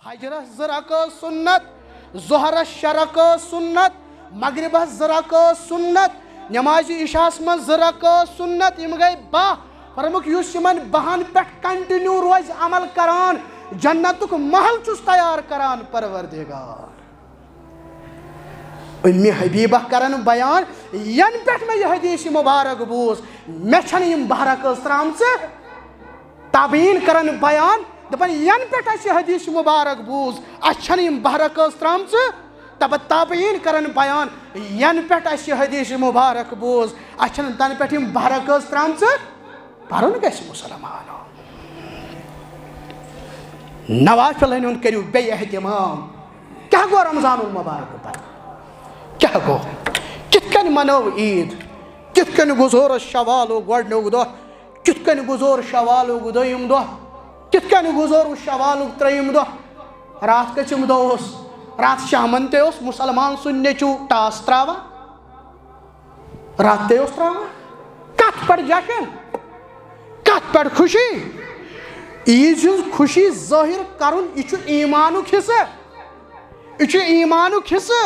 فجرس زرق سنت ظہرس شرق سنت مغربس زرق سنت نماز عشاءس من زرق سنت یم گئی 12 فرمک یس یمن 12 پہ کنٹینیو روز عمل کران جنتک محل چس تیار کران پروردگار ام حبیبہ کرن بیان ین پہ میں یہ حدیث مبارک بوز میں چھن یم بہرک ترام سے تابعین کرن بیان دپن ین پہ اس حدیث مبارک بوز اچھن یم بہرک ترام سے تب تابعین کرن بیان ین پہ اس حدیث مبارک بوز اچھن تن پہ یم بہرک ترام سے پرن گژھِ مسلمانو نوافل ہن کریو بے اہتمام کیا گو رمضان المبارک پر کیا گو کت کن منو عید کت کن گزور شوالو گوڈنیک دہ کت کن گزور شوالو دویم دہ کت کن گزور شوالو تریم دہ رات کچم دہ رات شامن تے مسلمان سن نیچو ٹاس تراوا رات تے تراوا کت پڑ جشن کت پڑ خوشی عید خوشی ظاہر کرن یہ ایمانک حصہ یہ ایمانک حصہ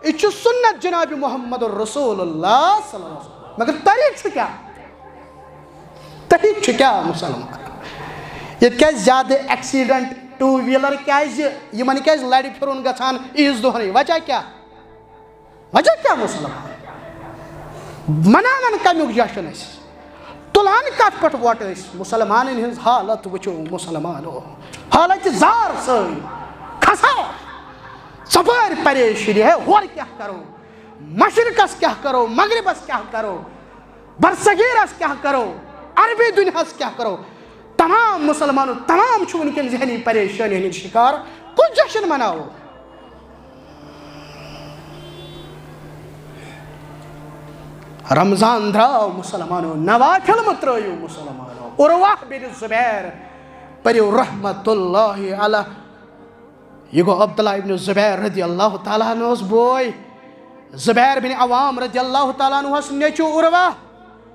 یہ سنت جناب محمد الرسول اللہ صلی اللہ علیہ وسلم مگر طریق کیا مسلمان یہ کیا زیادہ ایکسیڈنٹ ٹو ویلر یمن کیا لڑ پھرن گژھان عیز دہن وجہ کیا مسلمان مناون کمیک جشن اس تلان کت پہ ووٹ مسلمان ہز حالت وچو مسلمانو حالت زار سی کھسا سفر پریشانی ہے اور کیا کرو مشرقس کیا کرو مغربس کیا کرو برصغیرس کیا کرو عربی دنیاس کیا کرو تمام مسلمانوں تمام ونکن ذہنی پریشانی ہند شکار کچھ جشن مناو رمضان دراو مسلمانوں نوافل مترو مسلمانوں عروہ بن زبیر پریو رحمت اللہ علیہ یہ گو عبداللہ ابن زبیر رضی اللہ تعالیٰ عنہ بوئی زبیر بن عوام رضی اللہ تعالیٰ عنہ نیچو عروہ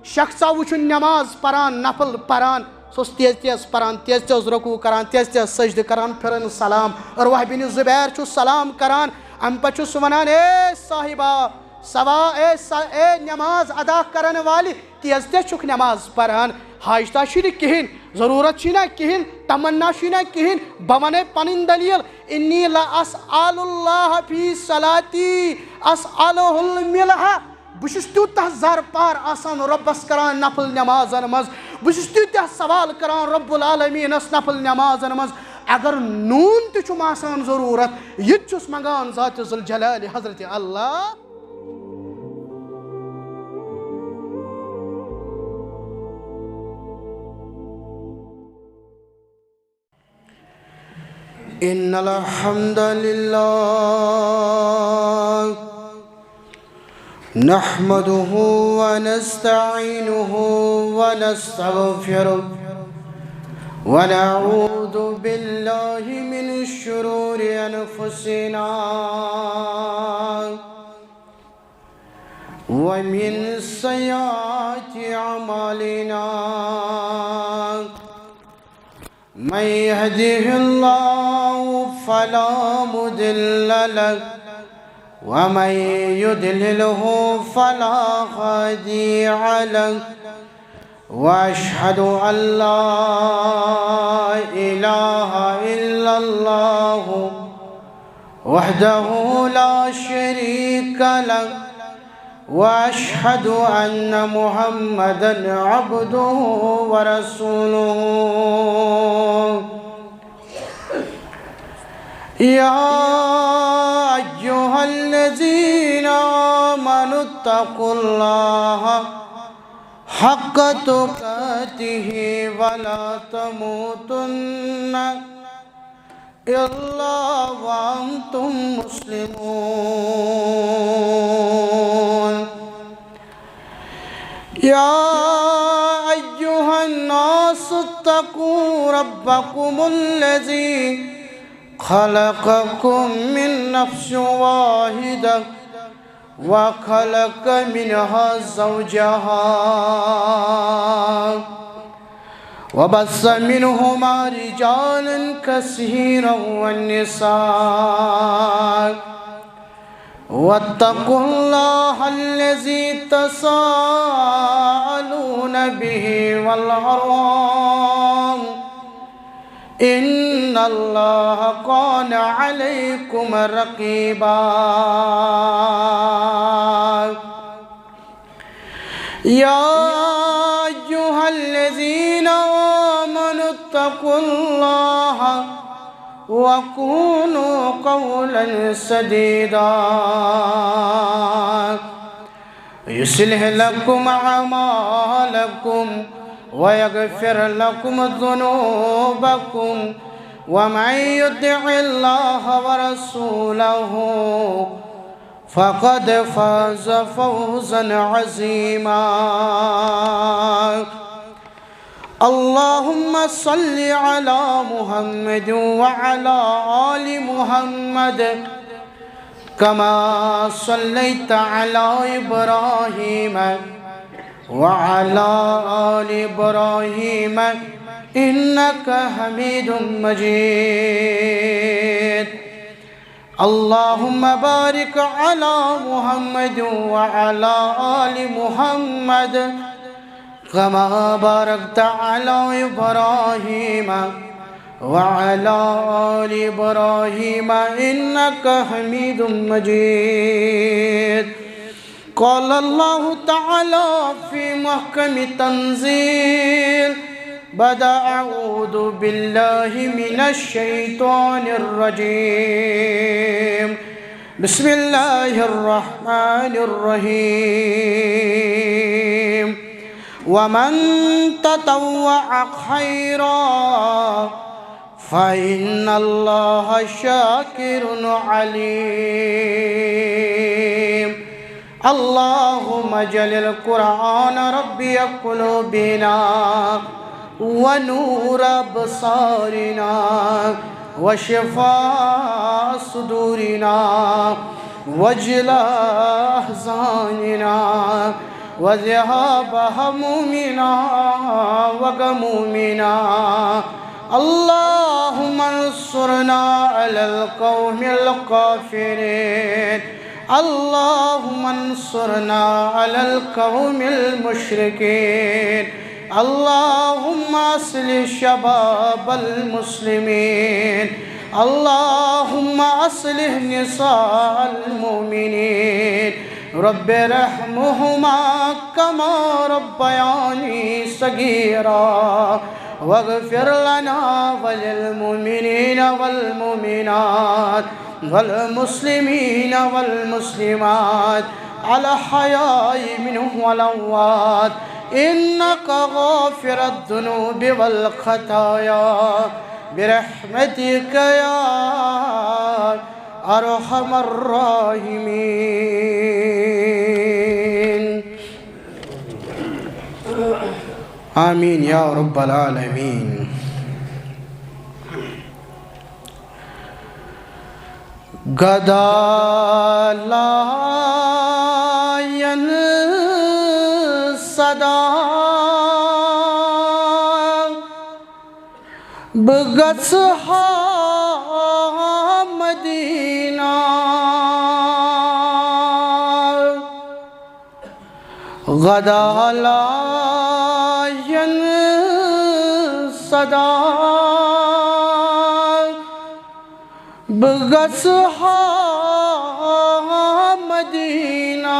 شخصا وچن نماز پران نفل پران سوس تیز تیز پران تیز تیز رکوع کران تیز تیز سجد کران پھرن سلام عروہ بن زبیر چو سلام کران ام پچو سونان اے صاحبہ سوا اے نماز ادا کرن والی تیز تیز چک نماز پران حاجتہ شری کہین ضرورت چھنا کہین تمنا چھنا کہین بمانے پنن دلیل انی لا اسأل اللہ فی صلاتی اسألہ الملہ بشش تیوتہ زار پار آسان ربس کران نفل نمازن مز بشش تیوتہ سوال کران رب العالمین اس نفل نمازن مز اگر نون تچم آسان ضرورت یہ چس منگان ذات ذوالجلال حضرت اللہ ان الحمد للہ نحمده ونستعینه ونستغفره ونعوذ باللہ من شرور انفسنا ومن سیئات اعمالنا من يهده الله فلا مضل له ومن يضلله فلا هادي له واشهد ان لا اله الا الله وحده لا شريك له واشهد ان محمدا عبده ورسوله يا ايها الذين آمنوا اتقوا الله حق تقاته ولا تموتن الا وانتم مسلمون يا ايها الناس اتقوا ربكم الذي خلقكم من نفس واحدة وخلق منها زوجها وبث منهما رجالا كثيرا والنساء واتقوا الله الذي تساءلون به والأرحام إن الله كان عليكم رقيبا يا أيها الذين آمنوا اتقوا الله وقولوا قولا سديدا يصلح لكم أعمالكم ويغفر لكم ذنوبكم ومن يطع الله ورسوله فقد فاز فوزا عظيما اللهم صل على محمد وعلى آل محمد كما صليت على إبراهيم وعلى آل إبراهيم إنك حميد مجيد اللهم بارك على محمد وعلى آل محمد كما باركت على إبراهيم وعلى آل إبراهيم إنك حميد مجيد قال الله تعالى في محكم تنزيل بعد أعوذ بالله من الشيطان الرجيم بسم الله الرحمن الرحيم ومن تطوع خيرا فإن الله شاكر عليم اللهم اجعل القرآن ربي قلوبنا ونور أبصارنا وشفاء صدورنا وجلاء أحزاننا وذهاب همومنا وغمومنا اللهم انصرنا على القوم الكافرين اللهم انصرنا على القوم المشركين اللهم اصلح شباب المسلمين اللهم اصلح نساء المؤمنين رب ارحمهما كما ربياني صغيرا واغفر لنا وللمؤمنين والمؤمنات والمسلمين والمسلمات الأحياء منهم والأموات إنك غافر الذنوب والخطايا برحمتك يا أرحم الراحمين آمين يا رب العالمين Gadayan sada Begatha Madina Gadalayan sada Begatha Madina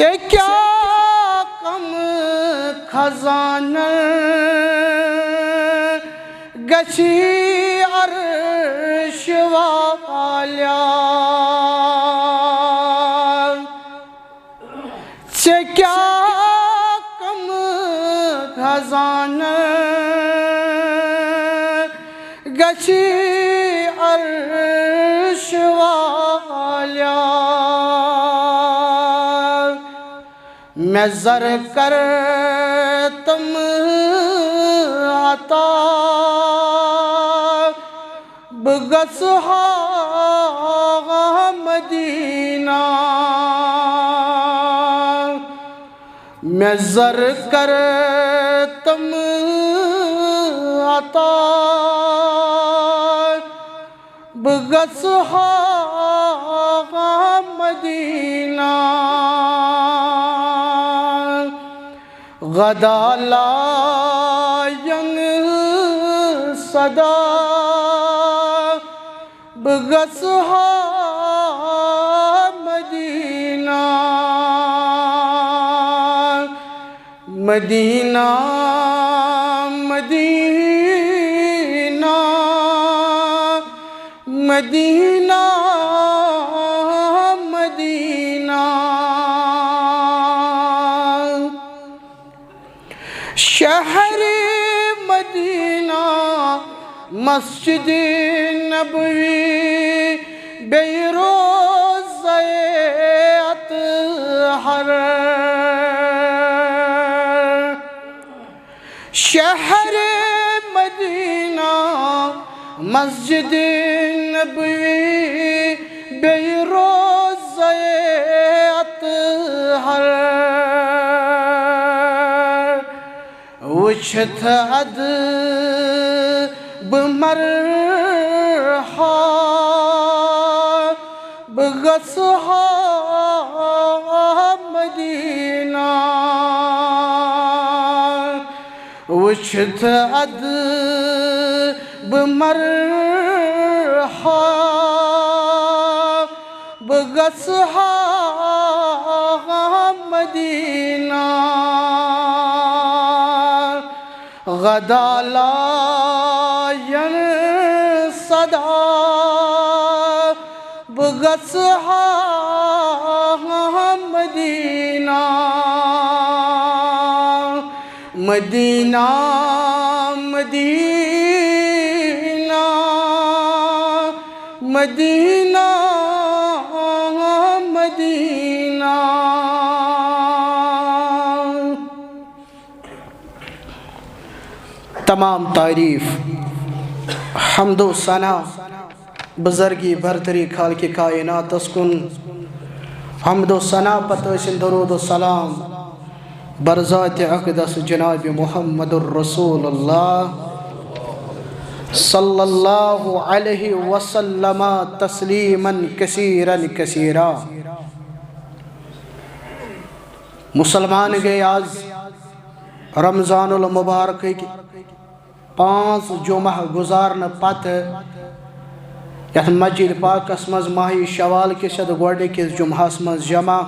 ژے کیٛاہ کم خزانہٕ گژھی عرش والیاں ژے کیٛاہ کم خزانہٕ گژھی عرش والیاں میں زر کر تم عطا بہٕ گژھٕ ہا مدینہ میں زر کر تم عطا بہٕ گژھٕ ہا مدینہ غدا لایَن صدا بہٕ گژھٕ ہا مدینہ مدینہ مدینہ مدینہ مدینہ شہر مدینہ مسجد نبوی بیٚیہِ روضہ اطہر شہر مدینہ مسجد نبوی بیٚیہِ روضہ اطہر وٕچھِتھ اَدٕ بہٕ مَرٕ ہا بہٕ گژھٕ ہا مدینہ وٕچھِتھ اَدٕ بہٕ مَرٕ ہا بہٕ گژھٕ ہا مدینہ غدا لایَن صدا بہٕ گژھٕ ہا مدینہ مدینہ مدینہ مدینہ مدینہ تمام تعریف حمد و ثنا بزرگی برتری خالق کائنات کن حمد و ثنا پتہ ٲسِن درود و سلام برذات اقدس جناب محمد الرسول اللہ صلی اللہ علیہ وسلم تسلیما کثیرا کثیرا مسلمان گئے آج رمضان المبارک کی 5 جمعہ گزارن پتہ یت مسجد پاکس مز ماہ شوال کس گوڑ کس جمعہس مز جمع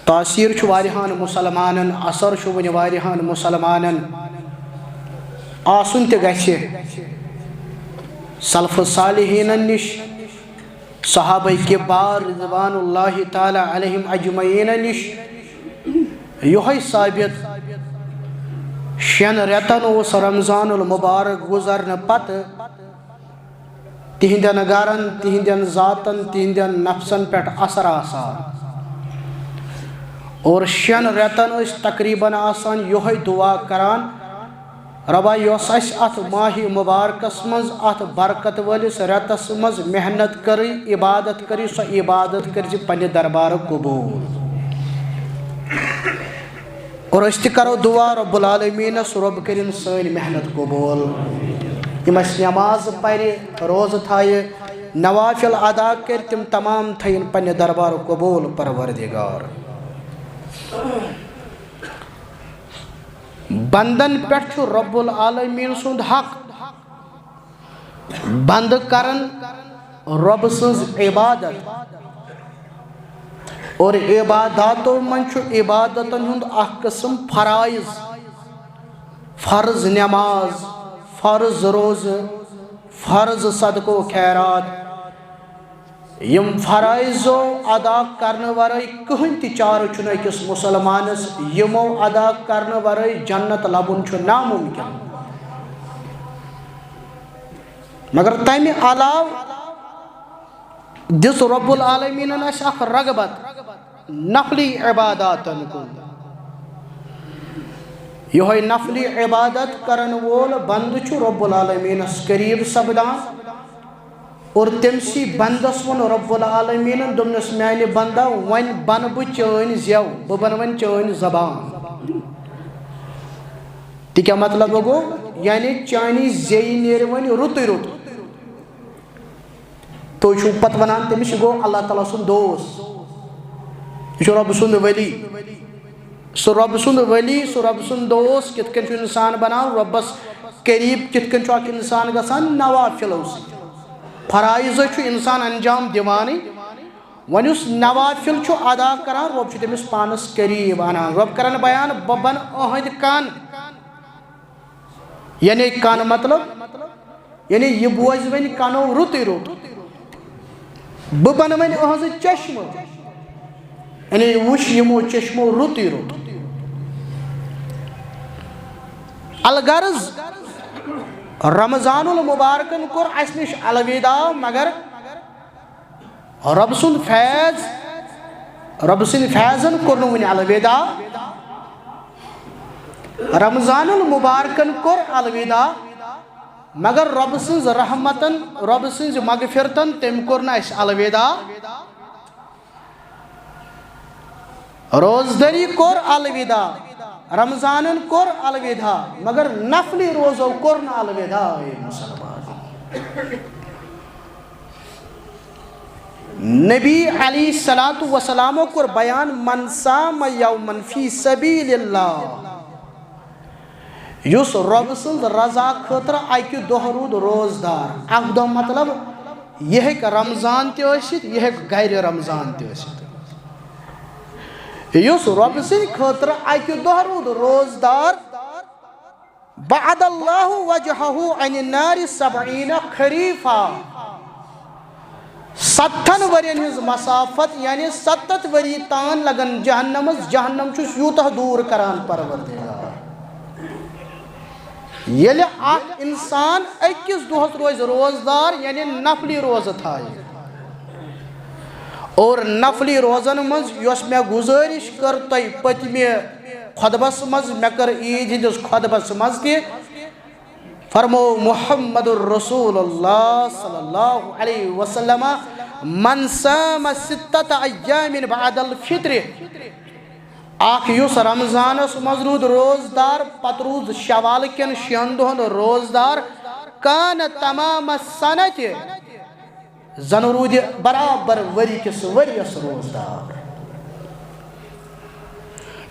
تاثیر واریہان مسلمانن اثر ون واریہان مسلمانن آسن تہ گژھِ سلف صالحین نش صحابہ کبار رضوان اللہ تعالی علیہم اجمعین نش یہ ثابت 6 رٮ۪تن اوس رمضان المبارک گزرن پتہ تہندین گرن تہندین ذاتن تہندین نفسن پہ اثر آسان اور 6 رٮ۪تن ٲسۍ تقریباً آسان یہوے دعا کران ربا یۄس اَسہِ اتھ ماہ مبارکس منٛز اتھ برکت وٲلِس رٮ۪تس منٛز محنت کٔرٕے عبادت کٔرٕے سۄ عبادت کٔرزِ پننہِ دربارٕ قبوٗل اور أسۍ تہِ کرو دعا رب العالمیٖنس رۄب کٔرِن سٲنۍ محنت قبوٗل یِم اَسہِ نٮ۪ماز پرِ روزٕ تھایہِ نوافل ادا کٔرۍ تِم تمام تھٲیِن پننہِ دربارٕ قبوٗل پروردگار بندن پٮ۪ٹھ چھُ رب العالمیٖن سُنٛد حق بند کرن رب سٕنٛز عبادت اور عباداتو من چھو عبادتن ہند اخ قسم فرائض، فرض نماز، فرض روز، فرض صدقہ و خیرات. یم فرائضو ادا کرنے ورائے کہن تی چارو چھن اکس مسلمانس یمو ادا کرنے ورائے جنت لبن چھو ناممکن. مگر تمہ علاو دس رب العالمین اس اخ رغبت نفلی عباداتن کن. یہ نفلی عبادت کرن وول بند چھو رب العالمین اس قریب سبدان. اور تمسی بندس ون رب العالمین دمنس میانہ بندہ ون بن بہ چین زیو بہ بن ون چین زبان. تی کیا مطلب گو یعنی چانی زی نیر ون رت رت. تو چھو پت ونان تمس گو اللہ تعالیٰ سن دوست، یہ رب سن ولی. سو رب سن ولی، سو رب سن دوست کت کن انسان بنان ربس قریب کت کن اک انسان گسان نوافلو سی. فرائض چھو انسان انجام دیوانی ون اس نوافل چھو ادا کران رب چھو تمس پانس قریب انان. رب کران بیان ببن اہد کان، یعنی کان مطلب یعنی یہ بوز ون کانو رت رت. ببن ون اہد چشم، یعنی وش یمو چشمو رت رت. الغرض رمضان المبارکن کور اس نش الوداع مگر رب سن فیضن کور ون الوداع. رمضان المبارکن کور الوداع مگر رب سن رحمتن رب سن مغفرتن تم کور نا اس الوداع. روزدری کور الوداع، رمضانن کور الوداع مگر نفلی روزو کور نا الوداع. نبی علیہ الصلوۃ والسلام کور بیان من صام یوما فی سبیل اللہ، یس رب سن رضا خاطر اکہ دہ رود روزدار. اک دہ مطلب یہ رمضان تہ ٲسِتھ یہ غیر رمضان تہ ٲسِتھ. یس رب سن خاطر اکہ دہ رود روزدار بعد اللہ وجہہ عن النار 70 خریفا. 70 ورین ہز مسافت یعنی 70 وری تان لگن جہنمس. جہنم چھس یوتہ دور کران پروردگار. ییلہِ اکھ انسان اکس دہس روز روزدار یعنی نفلی روزہ تھایہِ. اور نفلی روزن مز یس میں گزارش کر تھی پتمہ خطبس مز میں کر عید ہندس خطبس مز تہ فرمو محمد الرسول اللہ صلی اللہ علیہ وسلم من صام 6 ایام بعد الفطر. اخ یس رمضانس مز رود روزدار پتہ رود شوال کن 6 دہن روزدار کان تمام السنت زن رود برابر وری کس وریس روزدار.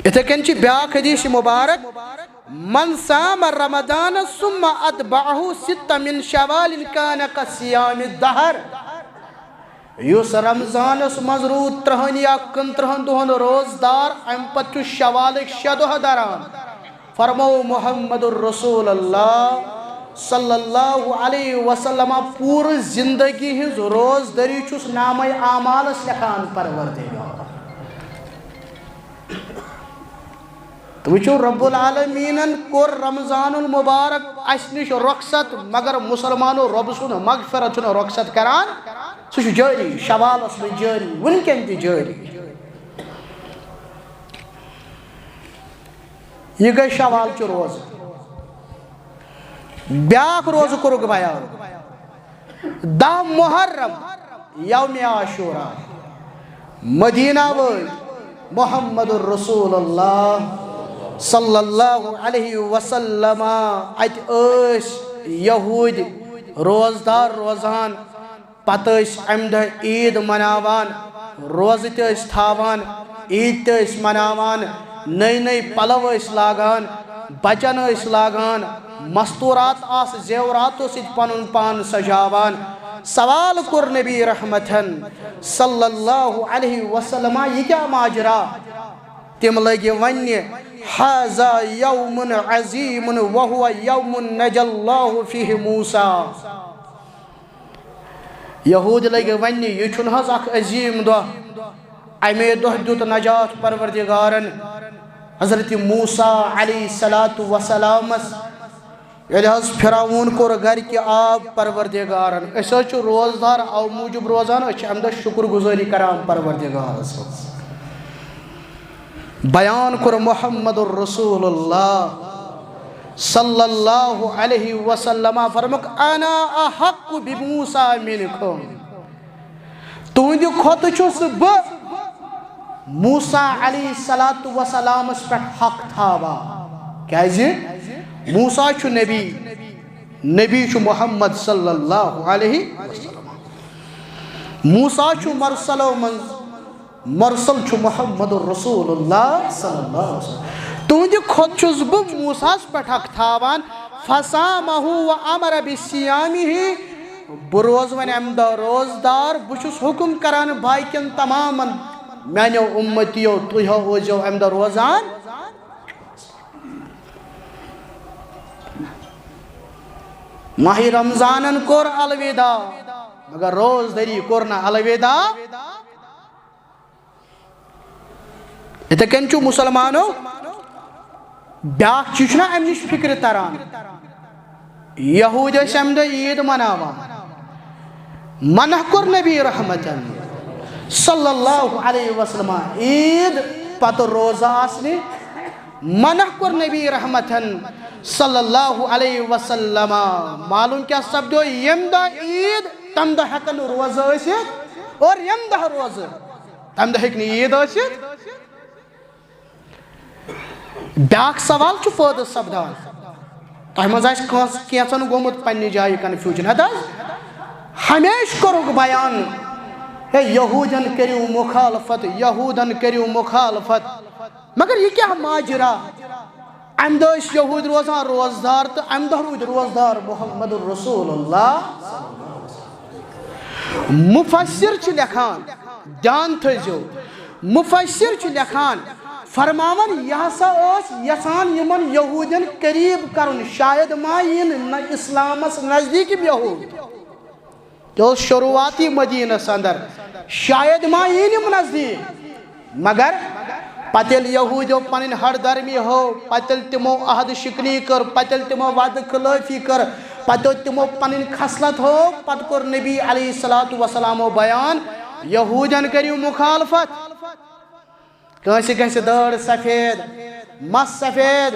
اتھے کن چھ بیاکھ حدیث مبارک من صام رمضان ثم اتبعہ 6 من شوال کان کصیام الدہر. یس رمضانس مز رود 30 یا 31 دہن روزدار ام پتہ شوالک 6 دہ دران. فرمو محمد الرسول اللہ صلی اللہ علیہ وسلم پور زندگی ہز روزدری چھس نام اعمالس لکھان پروردگار. تو وچھو رب العالمینن کور رمضان المبارک اس نش رخصت مگر مسلمانو رب سن مغفرت چھن رخصت کران. سہ جاری شوالس میں جاری ونکن تہ جاری. یہ گئی شوال چہ روز. بیاکھ روز کورک بیان 10 محرم یوم عاشورہ. مدینہ ول محمد الرسول اللہ صلی اللہ علیہ وسلم ات ایس یہود روزدار روزان. پتہ ام دہ عید مناوان، روز تہ تھاوان، عید تہ مناوان، نئی نئی پلو لاگان، بچن لاگان، مستورات زیوراتو ست پن پان سجاوان. سوال کور نبی رحمتن صلی اللہ علیہ وسلم یہ کیا ماجرا تم لگی ونہ ھذا یوم عظیم وہو یوم نجی اللہ فیہ موسیٰ یہود لگی ونہ یہ چھن حظ اخ عظیم دہ امی دہ دیت نجات پروردگارن حضرت موسیٰ علیہ السلام یل حظ فرعون کور گھر کی آب پروردگارن اس حظ روزدار او موجب روزان اس ام دہ شکر گزاری کران پروردگارس بیان کر محمد الرسول اللہ صلی اللہ علیہ وسلم فرمک انا احق بموسیٰ منکم تہندِ کھوتہٕ چھُس بہٕ موسیٰ علیہ السلام اس پہ حق تھاوان کیازِ موسیٰ چھُ نبی چھُ محمد صلی اللہ علیہ وسلم موسیٰ چھُ مرسلو منز مرسل چھُ محمد الرسول اللہ صلی اللہ علیہ وسلم تہندِ کھوتہٕ چھُس بہٕ موسیٰ پہ حق تھاوان فصامہ وامر بصیامہ بہٕ روز وۄنۍ امہِ دۄہ روزدار بہٕ چھُس حکم کران باقین تمامن میانیو امتیو تُہۍ روزیو امہِ دۄہ روزان ماہ رمضانن کور الوداع مگر روزداری کور نہ الوداع اتھے کن چھُ مسلمانو بیاکھ چیز چھُنہ امہِ نش فکر تران یہود ٲسۍ امہِ دۄہ عید مناوان منع کور نبی رحمتن صلی اللہ علیہ وسلم عید پتہ روزہ آسنہِ منع کور نبی رحمتن صلی اللہ علیہ وسلم معلوم کیا سپدو یم دہ عید تم دہ ہکن روزہ ٲسِتھ اور یم دہ روزہ تم دہ ہیٚکہِ نہٕ عید ٲسِتھ بیاکھ سوال چھُ پٲدٕ سپدان تۄہہِ منٛز آسہِ کٲنٛسہِ کینٛژن گوٚمُت پننہِ جایہِ کنفیوجن ہتہٕ حظ ہمیشہ کوٚرُکھ بیان ہے یہودن کریو مخالفت یہودن کریو مخالفت مگر یہ کیا ماجرا ام دہ یہود روزان روزدار تو ام دہ رود روزدار محمد الرسول اللہ مفسر چھ لکھان دھیان تھٲیزیو مفسر چھ لکھان فرماون یہ ہسا یسان یمن یہودین قریب کرن شاید ما ین اسلامس نزدیک یہود جو شروعاتی مدینہ اندر شاید ما یم نزدیک مگر پتل یہودیو پنن ہر درمی ہو پتل تمو عہد شکنی کر پتل تمو وعد خلافی کر پتل تمو پنن خصلت ہو پت کر نبی علیہ السلام بیان یہودین کریو مخالفت کانسی کانسی داڑ سفید مس سفید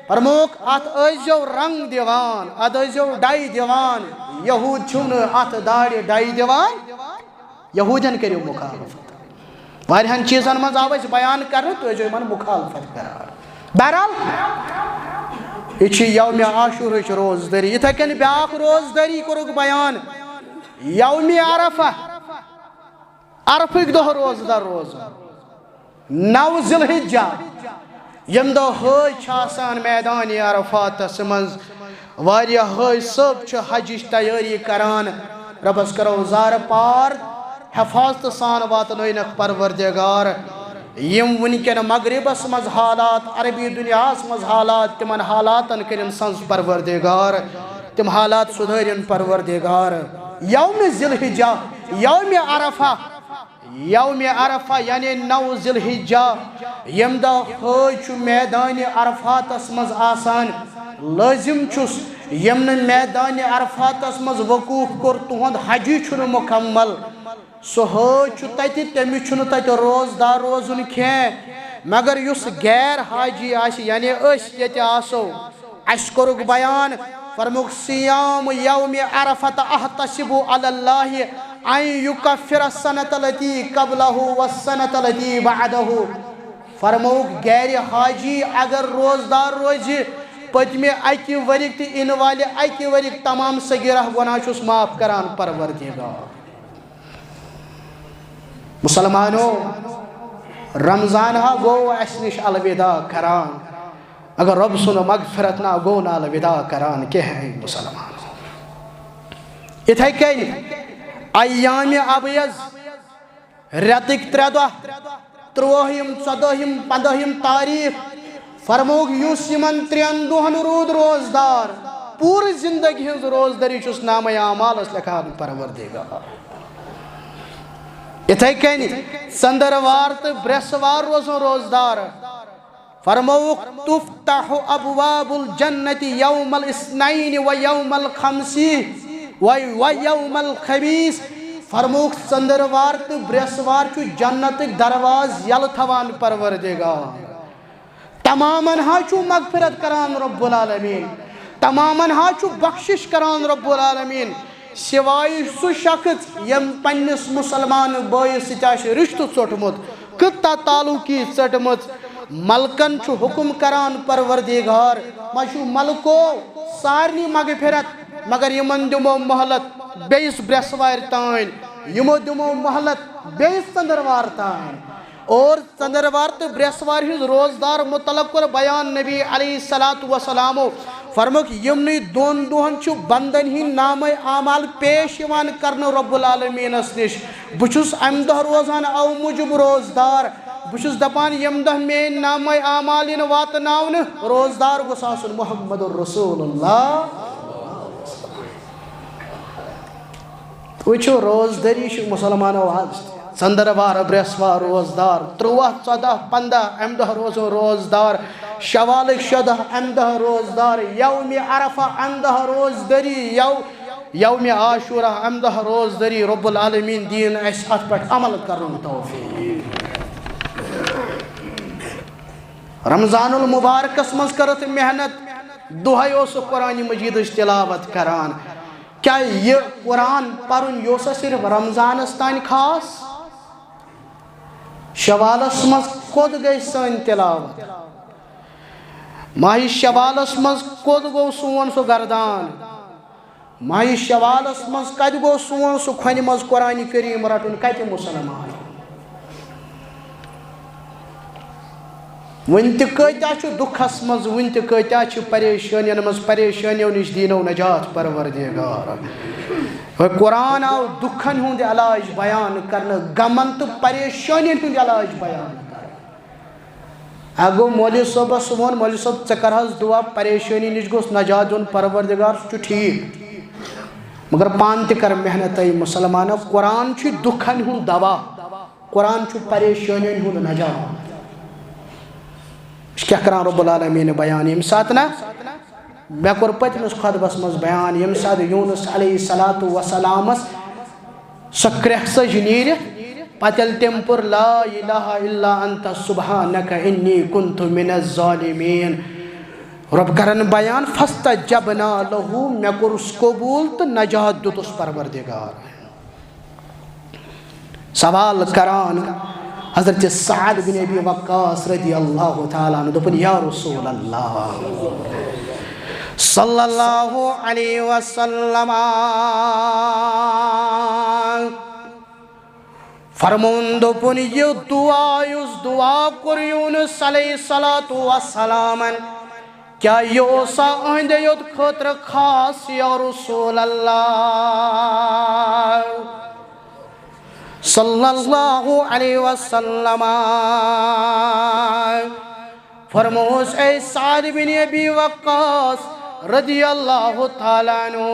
فرموک ات ازیو رنگ دیوان ات ازیو ڈائی دیوان یہود چھن ات داڑی ڈائی دیوان یہودین کریو مخالفت واریہن چیزن منز آو اس بیان کرنے تو جو من مخالفت قرار بہرحال یہ یوم عاشورہ روزداری اتھے کن بیاکھ روزداری کورک بیان یوم عرفہ عرفک دہ روزدار روز 9 ذی الحجہ یم دہ ہائی چھاسان میدان عرفاتس منز واریاہ ہائی سب چھ حجش تیاری کران ربس کرو زار پار حفاظت سان واتنوینک پروردگار یم ونکن مغربس مز حالات عربی دنیاس مز حالات تمن حالاتن کرن سنز پروردگار تم حالات سدھرن پروردگار یوم ذی الحجہ یوم عرفہ یعنی 9 ذی الحجہ یم دہ ہائی چھ میدان عرفاتس مز آسان لازم چھس یمن میدان عرفاتس مز وقوف کور تہند حجی چھن مکمل سو ہائی چھ تتی تمی چھن تتی روزدار روزن کھین مگر یس غیر حاجی آسی یعنی اس یتی آسو اس کورک بیان فرموک سیام یوم عرفت احتسب علی اللہ ان یکفر السنۃ التی قبلہ والسنۃ التی بعدہ فرموک غیر حاجی اگر روزدار روزی پتمہ اکی ورک تہ ان والے اکی ورک تمام صغیرہ گناہ چھس معاف کران پروردگار مسلمانو رمضان ہا گو اس نش الوداع کران اگر رب سن مغفرت نہ گو نا الوداع کران کہ ہے مسلمانو اتھے کن ایام ابیض رتک 3 دۄہ 13ہم 14ہم 15ہم تاریخ فرموک یُس یمن 3 دۄہن روٗد روزدار پوٗرٕ زندگی ہٕنٛز روزداری چھُس نامہ اعمالس لکھان پروردگار یِتھے کٔنۍ ژٔنٛدٕروار تہٕ برٛیسوار روزن روزدار فرموک تفتح ابواب الجنت یوم الاثنین و یوم الخمسی و یوم الخمیس فرموک ژٔنٛدٕروار تہٕ برٛیسوار چھُ جنتٕکۍ درواز یلہٕ تھاوان پروردگار تمامن ہا چھُ مغفرت کران رب العالمین تمامن ہا چھُ بخشش کران رب العالمین سوائے سُہ شخص یم پننس مسلمان بٲیِس سۭتۍ آسہِ رشتہٕ ژوٚٹمُت قطع تعلقی ژٔٹمٕژ ملکن چھُ حکم کران پروردگار ما چھُ ملکو سارنی مغفرت مگر یمن دمو مہلت بیٚیِس برٛیسوارِ تانۍ یمو دمو مہلت بیٚیِس ژٔنٛدٕروار تانۍ اور ژٔنٛدٕروار تہٕ برٛیسوارِ ہٕنٛز روزدار متعلق کوٚر بیان نبی علیہ الصلوۃ والسلامو فرموک یمنٕے 2 دۄہن چھُ بندن ہٕنٛدۍ نامہ اعمال پیش یِوان کرنہٕ رب العالمینس نش بہٕ چھُس امہِ دۄہ روزان او موٗجوٗب روزدار بہٕ چھُس دپان ییٚمہِ دۄہ میٲنۍ نامہ اعمال یِن واتناونہٕ روزدار گوٚژھ آسُن محمد رسول اللہ وٕچھو روزداری چھِ مسلمانو آز ژٔنٛدٕروار برٛیسوار روزدار 13 14 15 امہِ دۄہ روزو روزدار شوالٕکۍ 6 دۄہ امہِ دۄہ روزدار یومِ عرفہ امہِ دۄہ روزداری یومِ عاشورہ امہِ دۄہ روزداری رب العالمین دین اَسہِ اتھ پٮ۪ٹھ عمل کرُن توفیق رمضان المبارکس منٛز کٔرٕتھ محنت دۄہے اوسُکھ قرآنِ مجیدٕچ تلاوت کران کیا یہ قرآن پرُن یہِ اوسا صرف رمضانس تانۍ خاص شوالس منٛز کوٚت گٔے سٲنۍ تلاوت ماہی شوالس منٛز کوٚت گوٚو سون سُہ گردان ماہی شوالس منٛز کتہِ گوٚو سون سُہ کھۄنہِ منٛز قرآنِ کریم رٹُن کتہِ مسلمان وٕنہِ تہِ کۭتیاہ چھُ دُکھس منٛز وٕنہِ تہِ کۭتیاہ چھِ پریشٲنین منٛز پریشٲنیو نِش دیٖنو نجات پروردگار قرآن آو دُکھن ہُنٛد علاج بیان کرنہٕ غمن تہٕ پریشٲنین ہُنٛد علاج بیان کرنہٕ گوٚو مولوی صٲبس ووٚن مولوی صٲب ژےٚ کرہس دُعا پریشٲنی نِش گوٚژھ نجات دیُن پروردگار سُہ چھُ ٹھیٖک مگر پانہٕ تہِ کر محنت مسلمانو قرآن چھُ دُکھن ہُنٛد دوا قرآن چھُ پریشٲنین ہُنٛد نجات کیا کران رب العالمین بیان ییٚمہِ ساتہٕ نا مےٚ کوٚر پٔتمِس خۄطبس منٛز بیان ییٚمہِ ساتہٕ یوٗنس علیہ الصلوۃ والسلامس سۄ کرٛٮ۪کھ سٔج نیٖرِتھ پتہٕ ییٚلہِ تٔمۍ پوٚر لا الہ الا انت سبحانک انی کنت من الظالمین رب کرن بیان فاستجبنا لہو مےٚ کوٚرُس قبوٗل تہٕ نجات دیُتُس پروردگار سوال کران حضرت سعد بن ابی وقاص رضی اللہ تعالیٰ عنہ دوٚپُن یا رسول اللہ صلی اللہ علیہ وسلم فرمون دوٚپُن یہِ دعا یُس دعا کوٚر یوٗنس علیہ الصلوۃ والسلام کیا یہِ اوسا أہنٛدے یوت خٲطرٕ خاص یا رسول اللہ صلی اللہ علیہ وسلم فرموس اے سعد بن ابی وقاص رضی اللہ تعالیٰ عنہ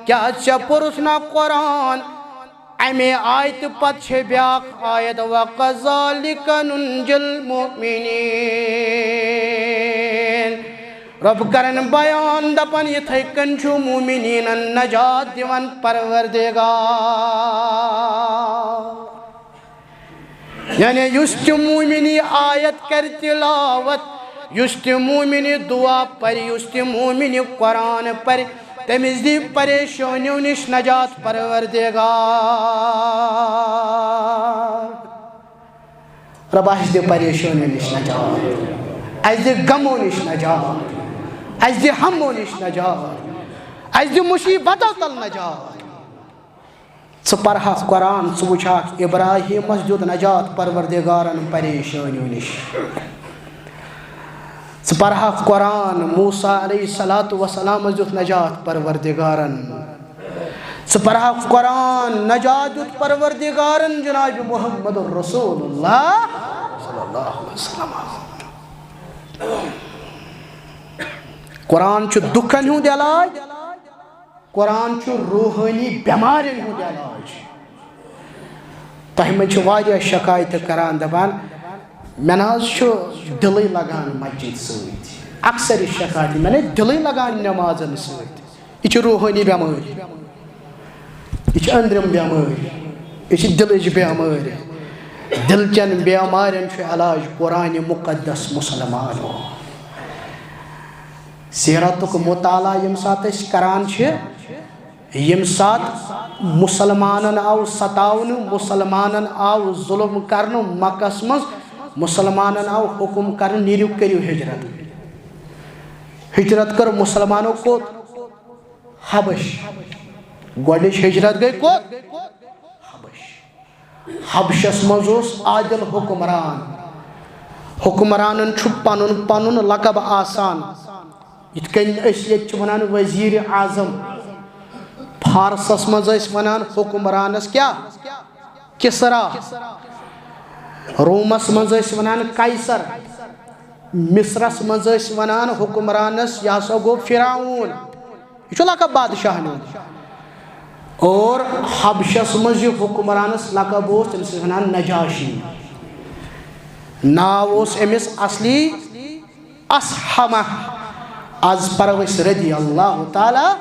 کیا ژےٚ پوٚرُتھ نا قرآن امے آیتہِ پتہٕ چھِ بیٛاکھ آیت وَکَذَلِکَ نُنجِی الْمُؤْمِنِیٖنَ رب کرن بیان دپن یِتھے کٔنۍ چھُ موٗمِنیٖنن نجات دِوان پروردگار یعنی یُس تہِ موٗمِنی آیت کرِ تِلاوت یُس تہِ موٗمِنہِ دعا پرِ یُس تہِ موٗمِنہِ قرآن پرِ تٔمِس دی پریشٲنیو نِش نجات پروردگار رب اَسہِ دِ پریشٲنیو نِش نجات اَسہِ دِ غمو نِش نجات اَسہِ دِ ہمو نِش نجات اَسہِ دِ مُصیٖبتو تل نجات ژٕ پرہکھ قرآن ژٕ وٕچھکھ ابراہیٖمس دیُت نجات پروردگارن پریشٲنیو نِش ژٕ پرہکھ قرآن موسیٰ علیہ الصلوۃ والسلامس دیُت نجات پروردگارن پڑھا قرآن نجات پروردگارن جناب محمد رسول اللہ صلی اللہ علیہ وسلم. قرآن چھُ دکھن ہُنٛد علاج، قرآن چھُ روحانی بیمارین ہُنٛد علاج. تۄہہِ منٛز چھِ واریاہ شکایت کران دپان مےٚ نہ حظ چھُ دِلٕے لگان مسجد سۭتۍ. اکثر یہِ شکایت مےٚ نہ دِلٕے لگان نٮ۪مازن سۭتۍ. یہِ چھِ روحانی بیمٲرۍ، یہ أنٛدرِم بیمٲرۍ، یہ چھِ دِلٕچ بیمٲرۍ. دِل چٮ۪ن بیمارٮ۪ن چھُ علاج قرآنِ مُقدس مُسلمانو. سیرتُک مطالعہ ییٚمہِ ساتہٕ أسۍ کران چھِ، ییٚمہِ ساتہٕ مُسلمانن آو ستاونہٕ، مُسلمانن آو ظُلم کرنہٕ مکس منٛز، مُسلمانن آو حُکم کرنہٕ نیٖرِو کٔرِو ہجرت. ہجرت کٔر مُسلمانو کوٚت؟ حبش. گۄڈٕنِچ ہجرت گٔے کوٚت؟ حبش. حبشس منٛز اوس عادل حُکمران. حُکمرانن چھُ پنُن پنُن لقب آسان. یِتھ کٔنۍ أسۍ ییٚتہِ چھِ ونان وزیٖرِ اعظم. فارسس منٛز ٲسۍ ونان حُکمرانس کیٛاہ؟ کِسرا. رومس منٛز ٲسۍ ونان قیصر. مصرس منٛز ٲسۍ ونان حُکمرانس یہِ ہسا گوٚو فرعون. یہِ چھُ لقب بادشاہن ہُنٛد. اور حبشس منٛز یہِ حُکمرانس لقب اوس تٔمِس ٲسۍ ونان نجاشی. ناو اوس أمِس اصلی اصحمہ. آز پرو أسۍ رضی اللہ تعالیٰ.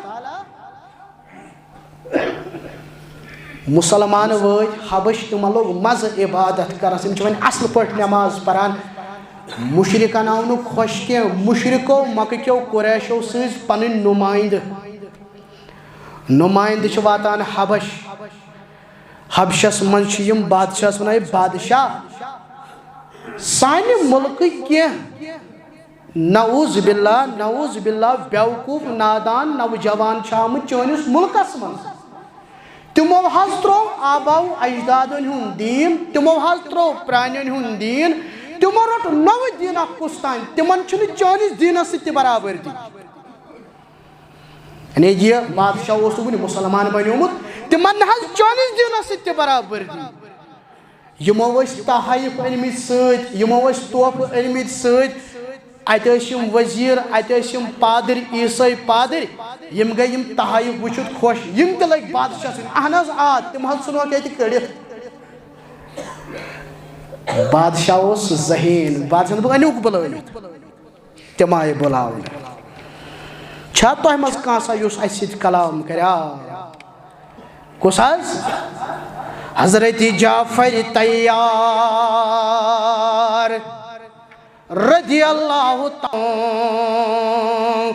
مُسلمان وٲتۍ حبش، تِمن لوگ مزٕ عبادت کرنس. تِم چھِ وۄنۍ اصل پٲٹھۍ نٮ۪ماز پران. مُشرِکن آو نہٕ خۄش کینٛہہ. مُشرِکو مکہٕ کیو قُریشو سۭتۍ پنٕنۍ نُمایندٕ. نُمایندٕ چھِ واتان حبش. حبشس منٛز چھِ یِم بادشاہس ونان ہے بادشاہ سانہِ مُلکٕکۍ کینٛہہ نعوذ باللہ نعوذ باللہ بیوقوٗف نادان نوجوان چھِ آمٕتۍ چٲنِس مُلکس منٛز. تِمو حظ تروو آباو اجدادن ہُنٛد دیٖن، تِمو حظ تروو پرانٮ۪ن ہُنٛد دیٖن، تِمو روٚٹ نوٚو دیٖنہ کُستانۍ. تِمن چھُنہٕ چٲنِس دیٖنس سۭتۍ تہِ برابردی. یعنی یہ بادشاہ اوس نہٕ وُنہِ مُسلمان بنیومُت، تِمن نہ حظ چٲنِس دیٖنس سۭتۍ تہِ برابردی. یِمو ٲسۍ تحایف أنمٕتۍ سۭتۍ، یِمو ٲسۍ طوفہٕ أنمٕتۍ سۭتۍ. اَتہِ ٲسۍ یِم وزیٖر، اَتہِ ٲسۍ یِم پادٕرۍ، عیٖسٲے پادٕرۍ. یِم گٔے یِم تحایف وٕچھِتھ خۄش. یِم تہِ لٔگۍ بادشاہ سۭتۍ. اہن حظ آ تِم حظ ژھٕنوکھ ییٚتہِ کٔڑِتھ. بادشاہ اوس ذہیٖن. بادشاہ دوٚپُکھ أنِوُکھ بُلٲوِتھ. تِم آیہِ بُلاونہٕ. چھا تۄہہِ منٛز کانٛہہ سا یُس اَسہِ سۭتۍ کلام کرِ؟ کُس حظ؟ حضرت جعفر تیار رضی اللہ تعالیٰ.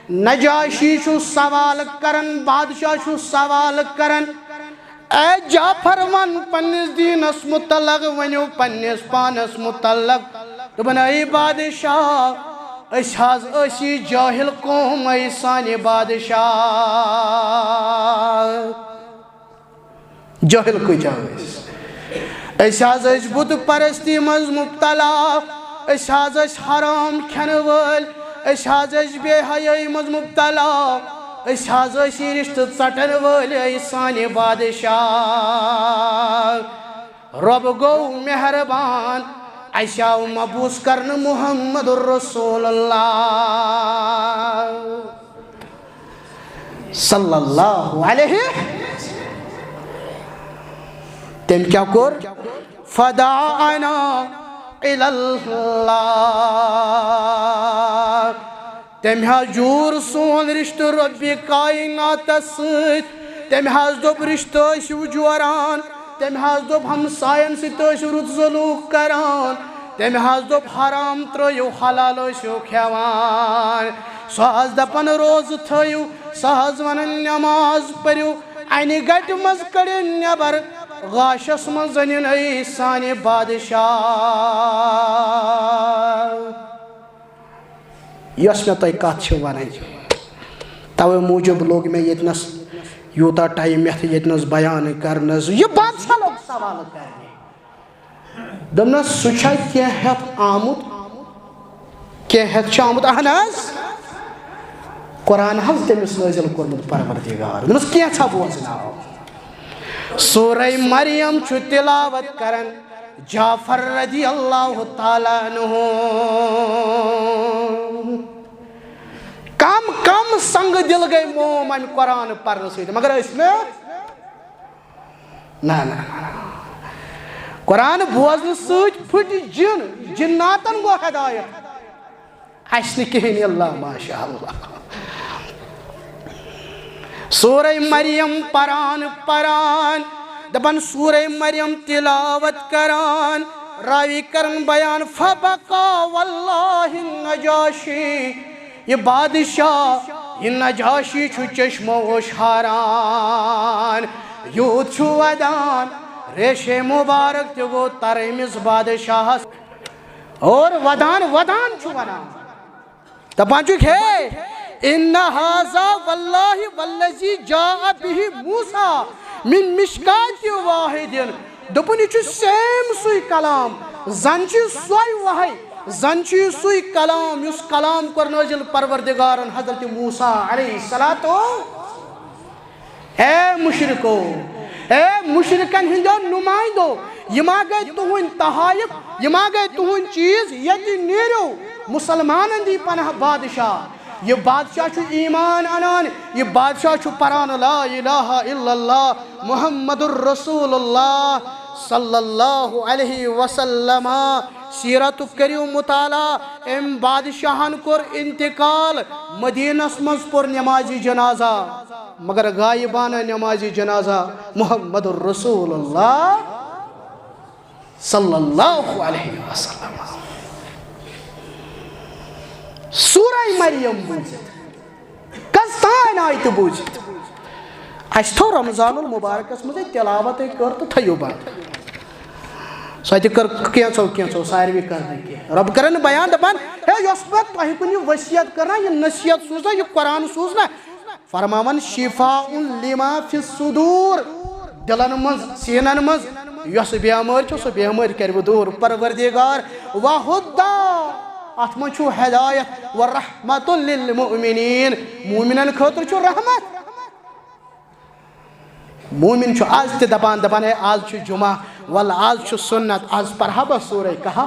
نجاشی چھُ سوال کران، بادشاہ چھُ سوال کران اے جعفر ون پننِس دیٖنس متعلق، ؤنِو پننِس پانس متعلق. دوٚپُن اے بادشاہ أسۍ حظ ٲسی جٲہِل قوم اے سانہِ بادشاہ. جٲہِل کۭتیاہ ٲسۍ؟ أسۍ حظ ٲسۍ بُت پرستی منٛز مُبتلا. أسۍ حظ ٲسۍ حرام کھٮ۪نہٕ وٲلۍ. أسۍ حظ ٲسۍ بے حیٲیی منٛز مُبتلا. أسۍ حظ ٲسی رِشتہٕ ژٹن وٲلۍ اے سانہِ بادشاہ. رۄب گوٚو مہربان، اَسہِ آو مبوٗس کرنہٕ محمد رسول اللہ صلی اللہ علیہ. تٔمۍ کیٛاہ کوٚر؟ فدعنا الی اللہ. تٔمۍ حظ جوٗر سون رِشتہٕ رۄبِ کایناتس سۭتۍ. تٔمۍ حظ دوٚپ رِشتہٕ ٲسِو جوران. تٔمۍ حظ دوٚپ ہمساین سۭتۍ ٲسِو رُت سلوٗک کران. تٔمۍ حظ دوٚپ حرام ترٲیِو حلال ٲسِو کھٮ۪وان. سُہ حظ دپان روزٕ تھٲیِو، سُہ حظ ونان نٮ۪ماز پٔرِو. انہِ گٹہِ منٛز کٔڑِن نٮ۪بر، غاشس منٛز أنِن اے سانہِ بادشاہ. یۄس مےٚ تۄہہِ کتھ چھِ ونٕنۍ، توے موٗجوٗب لوٚگ مےٚ ییٚتنس یوٗتاہ ٹایم یتھ ییٚتنس بیان کرنس. یہِ بادشاہ لوٚگ سوال کرنہِ. دوٚپنس سُہ چھا کینٛہہ ہٮ۪تھ آمُت؟ کینٛہہ ہٮ۪تھ چھُ آمُت؟ اہن حظ. قرآن حظ تمس نازل کورمت پروردگار دس کینٛژھا بوزناو سورہ مریم چھُ تلاوت کرن جعفر رضی اللہ تعالیٰ عنہ کم کم سنگ دل گئی موم ام قرآن پرنے سۭتۍ مگر ٲسۍ نہٕ نہ قرآن بوزنہٕ سۭتۍ پھٕٹۍ جن جناتن گوٚو ہدایت اَسہِ نہٕ کِہیٖنۍ اللہ ماشاء اللہ سورہ مریم پران دپان سورہ مریم تلاوت کران راوی کرن بیان فبقا واللہ النجاشی یہ بادشاہ یہ نجاشی چھو چشمو شاران یوت چھو ودان ریش مبارک تگو ترمز بادشاہ اور ودان چھو ونان دپان چھو ہے ان هذا والله والذي جاء به موسى من مشکات واحد دپن یہ سیم سوئی کلام زن سوئی وحی زن سوئی کلام اس کلام کور نازل پروردگارن حضرت موسیٰ علیہ الصلوۃ اے مشرکو اے مشرکن ہندو نمائندو یہ ما گئے تہن تحائف یہ ما گئے تہن چیز یتی نیرو مسلمانن دی پناہ بادشاہ یہ بادشاہ چھو ایمان انان یہ بادشاہ چھو پران لا الہ الا اللہ محمد الرسول اللہ صلی اللہ علیہ وسلم سیرت کریو مطالعہ ام بادشاہن کور انتقال مدینہ مز پر نمازی جنازہ مگر غائبانہ نمازی جنازہ محمد الرسول اللہ صلی اللہ علیہ وسلم سورہ مریم بوزت کستان آیت بوزت اس تھو رمضان المبارک اس مجھے تلاوت کر تو تھیو بات ساتھ کر کینچو ساروی کرنے کی رب کرن بیان دپان ہے یس پت تہ کنی وصیت کرنا یہ نصیحت سوزنا یہ قرآن سوزنا فرماون شفاء لما فی الصدور دلن مز سینن مز یس بیمار چھو سو بیمار کرو دور پروردگار وہدا اتمن چھو ہدایت ورحمت للمؤمنین مومنن خاطر چھو رحمت مومن چھو آج تے دپان ہے آج چھو جمعہ وال آج چھو سنت آج پڑھا با سورہ کہا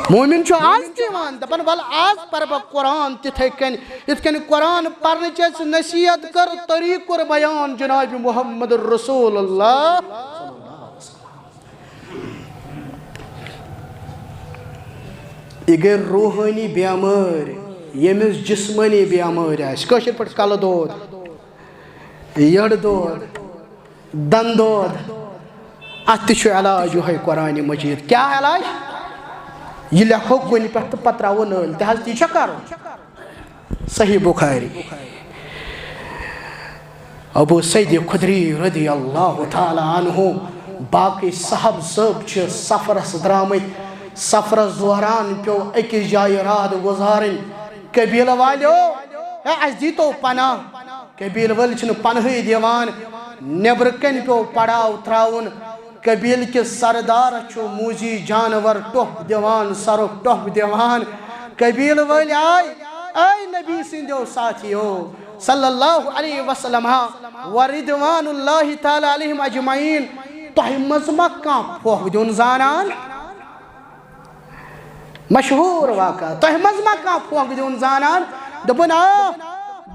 مومن چھو آج دیوان دپان وال آج پڑھا با قرآن تتھے کن قرآن پڑھنے چیز نصیحت کر طریق اور بیان جناب محمد الرسول اللہ اگر روحانی بیامار یمس جسمانی بیامار آس کشر پٹ کل دود یڑ دود دن دود ات علاج ہے قرآن مجید کیا علاج یہ لکھو کن پہ پتراو نل تہ تی کرو صحیح بخاری ابو سید خدری رضی اللہ تعالی عنہ باقی صحب صاحب سفرس درامت سفرس دوران پیو اکس جائے رات گزارن قبیل والیو اس دیتو پناہ قبیل ول چھن پناہی دیوان نبر کن پیو پڑاو تراون قبیل کے سردار چھو موزی جانور ٹوپ دیوان سرک ٹوپ دیوان قبیل ول آئی نبی سندیو ساتھیو صلی اللہ علیہ وسلم وردوان اللہ تعالی علیہم اجمعین تہ مزمہ کان پوہ دیون زانان مشہور واقعہ تہ مزمہ کان پوہ دیون زانان دپن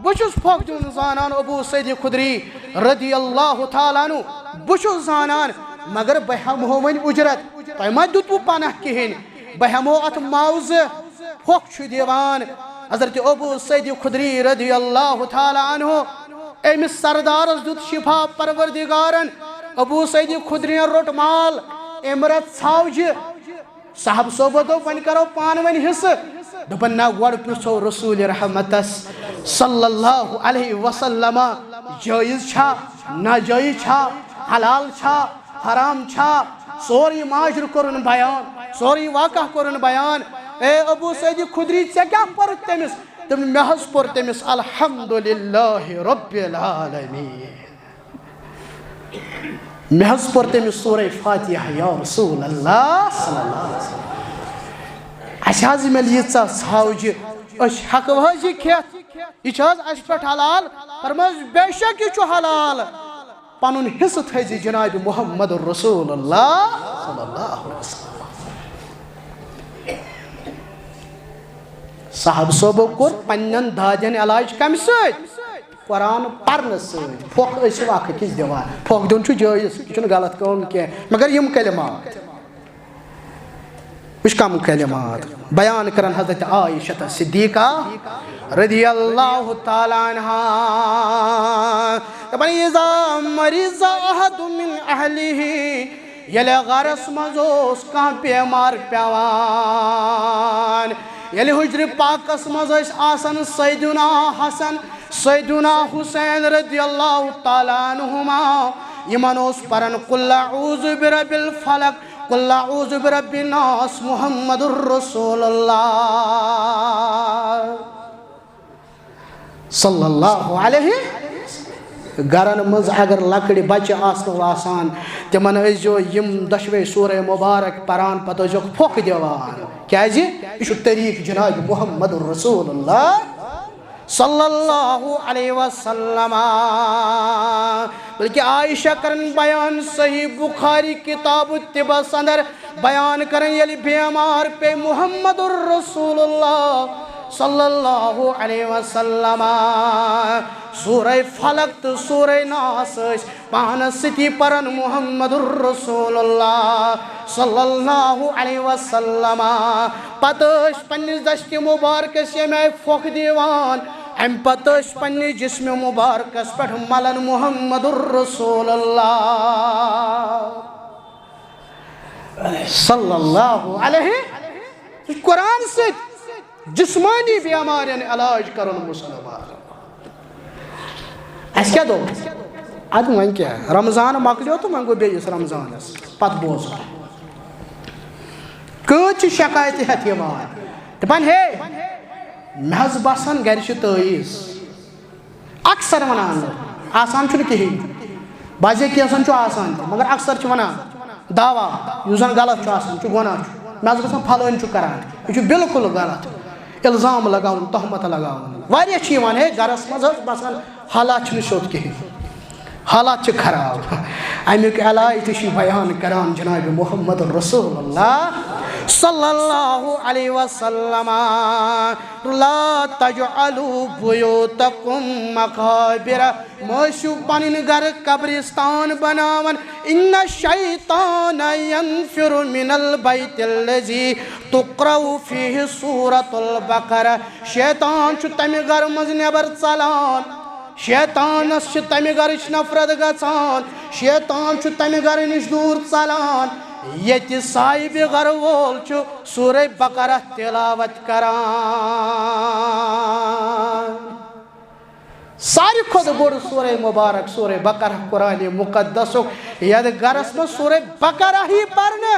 بچس پوہ دیون زانان ابو سید خدری رضی اللہ تعالیٰ عنہ بچس زانان مگر بہم ہو ون اجرت تہ ما دتو پناہ کہین بہمو ات معاوض پوہ چھ دیوان حضرت ابو سید خدری رضی اللہ تعالیٰ عنہ امس سردارس دت شفا پروردگارن ابو سید خدری روٹ مال امرت ژھاوجہ صاحب صحبتو ون کرو پان ون حصہ دپن نا گوڑ پرژھو رسول رحمتس صلی اللہ علیہ وسلم جائز چھا ناجائز چھا حلال چھا حرام چھا سوری معاشر کرن بیان سوری واقع کرن بیان اے ابو سید خدری ژے کیا پورت تمس تم محض پور تمس الحمدللہ رب العالمین محض پور تمس سورہ فاتحہ یا رسول اللہ صلی اللہ علیہ وسلم اس حض مل یہ ژھاوجہ اس حق حض یہ کھیت یہ اس پہ حلال فرمائز بے شک یہ حلال پنن حصہ تھیزی جناب محمد رسول اللہ صلی اللہ علیہ وسلم صاحب صوبو کور پنن دادین علاج کم سید قرآن پرن سید پھوک اس واقع کس دیوان پھوک دون چھو جائز یہ غلط کون کیا مگر یم کلمات وش کم کلمات بیان کرن حضرت عائشہ صدیقہ رضی اللہ تعالی عنہ دپن اذا مریض احد من اہلہ یلی غرس مزوس کان بیمار پیوان یلی حجر پاکس مزوس آسن سیدنا حسن سیدنا حسین رضی اللہ تعالی عنہما یمنوس پرن قل اعوذ برب الفلق قل اعوذ برب الناس محمد الرسول اللہ صلی اللہ علیہ گرن مز اگر لکڑی بچہ آسن آسان تمن ازیو یم دشوے سورہ مبارک پران پتہ ازیو پھوک دیوان کیا جی یہ طریق جناب محمد الرسول اللہ صلی اللہ علیہ وسلم بلکہ عائشہ کرن بیان صحیح بخاری کتاب الطب اندر بیان کرن یلی بیمار پہ محمد الرسول اللہ صلی اللہ علیہ وسلم سورہ فلق تو سورہ ناس پانس ستی پرن محمد الرسول اللہ صلی اللہ علیہ وسلم پتش پنیس دشت مبارکس یہ میں فوق دیوان ام پتش پنی جسم مبارکس پر ملن محمد الرسول اللہ صلی اللہ علیہ قرآن سے جسمانی بیمارین علاج کرن مسلمان اس کیا دو اد من کیا رمضان مکلیو تو من گو بیس رمضان پت بوز کچھ شکایت ہے تیوان دپان ہے محض باسان گرش تیس اکثر ونان آسان چھو نکی بازے کیسان چھو آسان مگر اکثر چھو ونان دعویٰ یوزن غلط چھو آسان چھو گونا چھو محض باسان پھلوین چھو کران یہ چھو بالکل غلط الزام لگاؤن تہمت لگاؤن واریہ چیوان ہے گرس مز باسان حالات چھو نشوت کی حالات چھو خراب امیک علاج تشی بیان کران جناب محمد رسول اللہ صلی اللہ علیہ وسلم لا تجعلوا بیوتکم مقابر موشو پنن گر قبرستان بناون ان الشیطان ینفر من البیت اللذی تقرأ فیہ سورة البقرہ شیطان چھو تمی گر مز نبر ژلان شیطان اس تمی گرش نفرت گژھان شیطان چھو تمی گر نش دور ژلان یت صاحب گر وول چھو سورہ بقرہ تلاوت کران ساری خود بڑ سورہ مبارک سورہ بقرہ قرآن مقدس ید گرس میں سورہ بقرہ ہی پڑھنے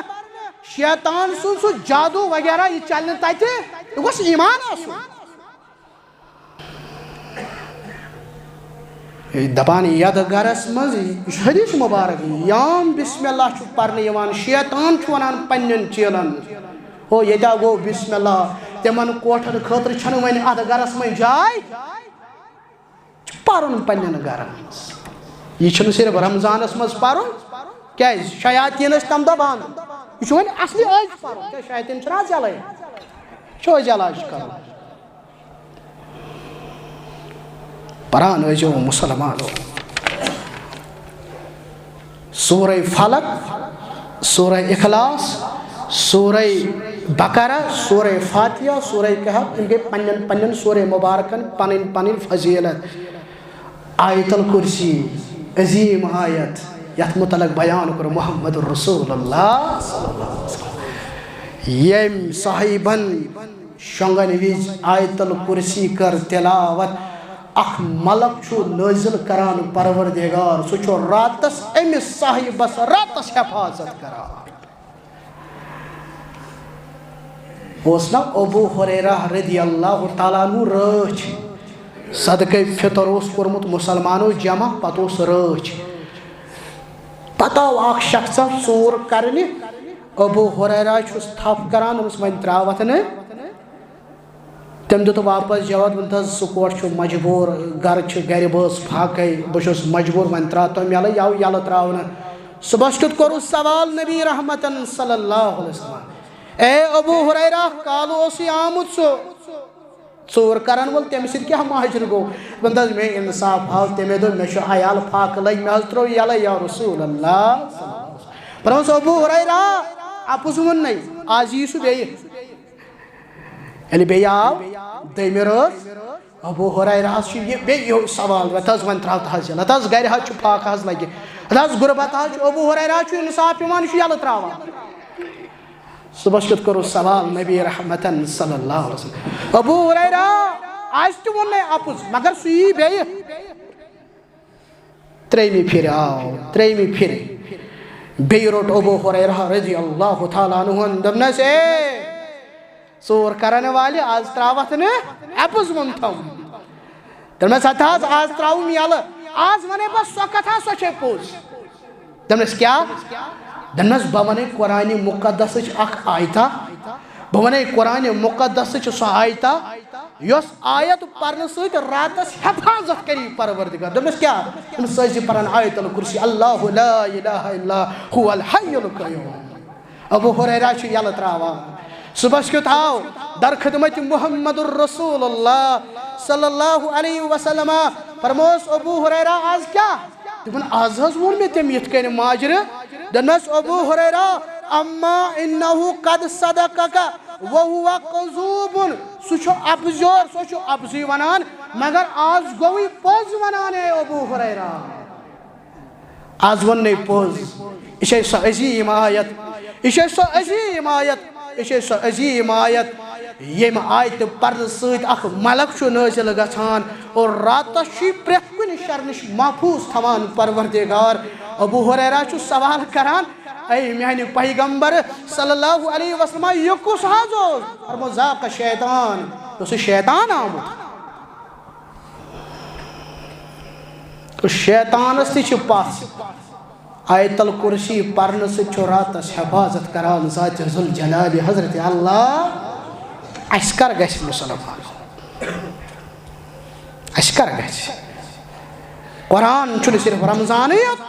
شیطان سو جادو وغیرہ یہ چلنے تاتے یہ گوش ایمان آسو دپان ید گرس مز حدیث مبارک یام بسم اللہ چھو پرنے یوان شیطان چھو ونان پنن چیلن ہو یدا گو بسم اللہ تمن کوٹھن خاطر چھن ون اد گرس من جائے پرن پنن گرن یہ چھن صرف رمضانس مز پرن کیا شیاطین اس تم دبان یہ چھن اصلی آج پرن کیا شیاطین چھنا جلائے چھو جلاج کرن پران جو مسلمانوں سورہ فلق سورہ اخلاص سورہ بقرہ سورہ فاتحہ سورہ کہف ان کے پنن پنن سورہ مبارکن پنن پنن فضیلت آیت الکرسی عظیم آیت یت متعلق بیان کر محمد الرسول اللہ صلی اللہ علیہ وسلم یم صاحبن شنگن ویز آیت الکرسی کر تلاوت اخ ملک چھو نازل کران پروردگار سو چھو راتس امس صاحبس راتس حفاظت کران اوسنا ابو حریرہ رضی اللہ تعالیٰ عنہ رچ صدقہ فطر اس کرمت مسلمانوں جمع پتوس رچ پتہ اخ شخص ژور کرنی ابو حریرہ چھس تھپ کران اس من تراوت نے تم دیت واپس جواب سکوٹ مجبور گھر گھر بس پھاکے بہس مجبور ون ترا تم یل یو یل تراؤن صبح کت کور سوال نبی رحمتن صلی اللہ علیہ وسلم اے ابو ہریرہ کالو اسی آمد سو ژور کرن وول تمہ سۭتۍ کیٛاہ ماجر گوٚو بندس مے انصاف آو تمے دۄپ مےٚ چھُ عیال پھاکہٕ لٔگۍ مےٚ حظ ترٛوو یلے یا رسول اللہ فرموس ابو ہریرہ اپُز ووٚننَے آز یی سُہ بیٚیہِ ییٚلہِ بیٚیہِ آو دٔیمہِ رٲژ ابو ہریرہس چھُ یہِ بیٚیہِ یِہوٚے سوال وۄنۍ حظ وۄنۍ ترٛاو تہٕ حظ یلہٕ حظ گرِ حظ چھُ پھاکہٕ حظ لگہِ حظ غُربت حظ چھُ ابو ہریرہ چھُ انصاف یِوان یہِ چھُ یلہٕ ترٛاوان صبح کت کرو سوال نبی رحمتن صلی اللہ علیہ وسلم ابو ہریرہ آج تہ ووٚننَے اپُز مگر سُہ یی بیٚیہِ ترٛیٚیمہِ پھِرِ آو ترٛیٚیمہِ پھِرِ بیٚیہِ روٚٹ ابو ہریرہ رضی اللہ تعالیٰ عنہُن دوٚپنس اے ژور کرن والہِ آز ترٛاوتھ نہٕ اپُز ووٚنتھم دوٚپنس ہتہٕ حظ آز ترٛاوُم یلہٕ آز ونے بہٕ سۄ کتھا سۄ چھے پوٚز دوٚپنس کیٛاہ دوٚپنس بہٕ ونے قرآنِ مقدسٕچ اکھ آیتا بہٕ ونے قرآنِ مقدسٕچ سۄ آیتا یۄس آیت پرنہٕ سۭتۍ راتس حفاظت کری پروردگار دوٚپنس کیٛاہ دوٚپنس ٲسۍ زِ پران آیت الکرسی اللہ لا الہ الا هو الحی القیوم ابو ہریرہ چھُ یلہٕ ترٛاوان صبحس کیُتھ آو در خدمت محمد الرسول اللہ صلی اللہ علیہ وسلم فرموس ابو ہریرہ آز کیٛاہ دوٚپُن آز حظ ووٚن مےٚ تٔمۍ یِتھ کٔنۍ ماجرٕ دوٚپنس ابو ہریرہ اما انہو قد صدقک وہو کذوب سُہ چھُ اپزیور سُہ چھُ اپزُے ونان مگر آز گوٚوٕے پوٚز ونان اے ابو ہریرہ آز ووٚننَے پوٚز یہِ چھے سۄ عظیٖم آیت یہِ چھے سۄ عظیٖم آیت یہِ چھے سۄ عظیٖم آیت ییٚمہِ آیتہِ پرنہٕ سۭتۍ اکھ ملک چھُ نٲزِل گژھان اور راتس چھُ پرٛٮ۪تھ کُنہِ شر نِش محفوٗظ تھاوان پروردگار ابو ہریرہ چھُ سوال کران اے میانہِ پیغمبر صلی اللہ علیہ وسلم یہِ کُس حظ اوس فرموو ذاک شیطان یہِ اوس شیطان آمُت شیطانس تہِ چھِ پژھ آیت الکرسی پرنہٕ سۭتۍ چھُ راتس حفاظت کران ذاتِ ذوالجلالِ حضرت اللہ اَسہِ کر گژھِ مُسلمان اَسہِ کر گژھِ قرآن چھُنہٕ صرف رمضانٕے یوت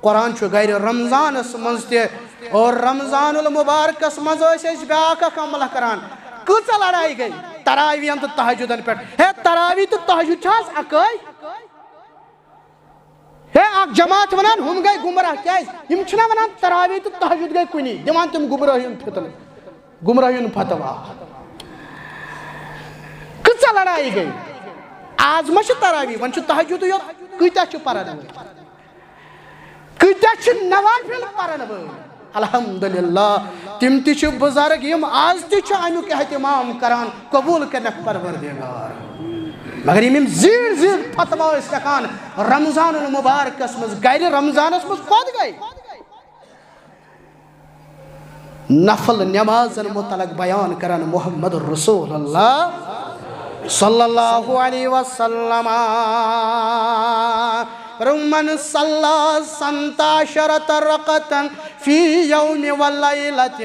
قرآن چھُ گرِ رمضانس منٛز تہِ اور رمضان المبارکس منٛز ٲسۍ أسۍ بیٛاکھ اکھ عملہ کران کۭژاہ لڑایہِ گٔے تراویٖحن تہٕ تہجُدن پٮ۪ٹھ ہے تراوی تہٕ تہجُد چھِ حظ اکٲے ہے اکھ جماعت ونان ہُم گٔے گمراہ کیٛازِ یِم چھِنہ ونان تراوی تہٕ تہجُد گٔے کُنی دِوان تِم گمرٲہی ہُنٛد فتنہٕ گمراہی ہُنٛد فتوا کۭژاہ لڑایہِ گٔے آز ما چھِ تراوی وۄنۍ چھُ تہجُدٕے یوت کۭتیاہ چھِ پران وٲلۍ کۭتیاہ چھِ نوافل پران وٲلۍ الحمدللہ تِم تہِ چھِ بُزرگ یِم آز تہِ چھِ امیُک احتمام کران قبوٗل کٔرنکھ پروردگار مگر یِم زیٖٹھ زیٖٹھ فتوا ٲسۍ لیکھان رمضان المبارکس منٛز گرِ رمضانس منٛز کوٚت گٔے نفل نمازن متعلق بیان کران محمد رسول اللہ صلی اللہ علیہ وسلم من صلی سنتاشرت رقتن فی یوم واللیلت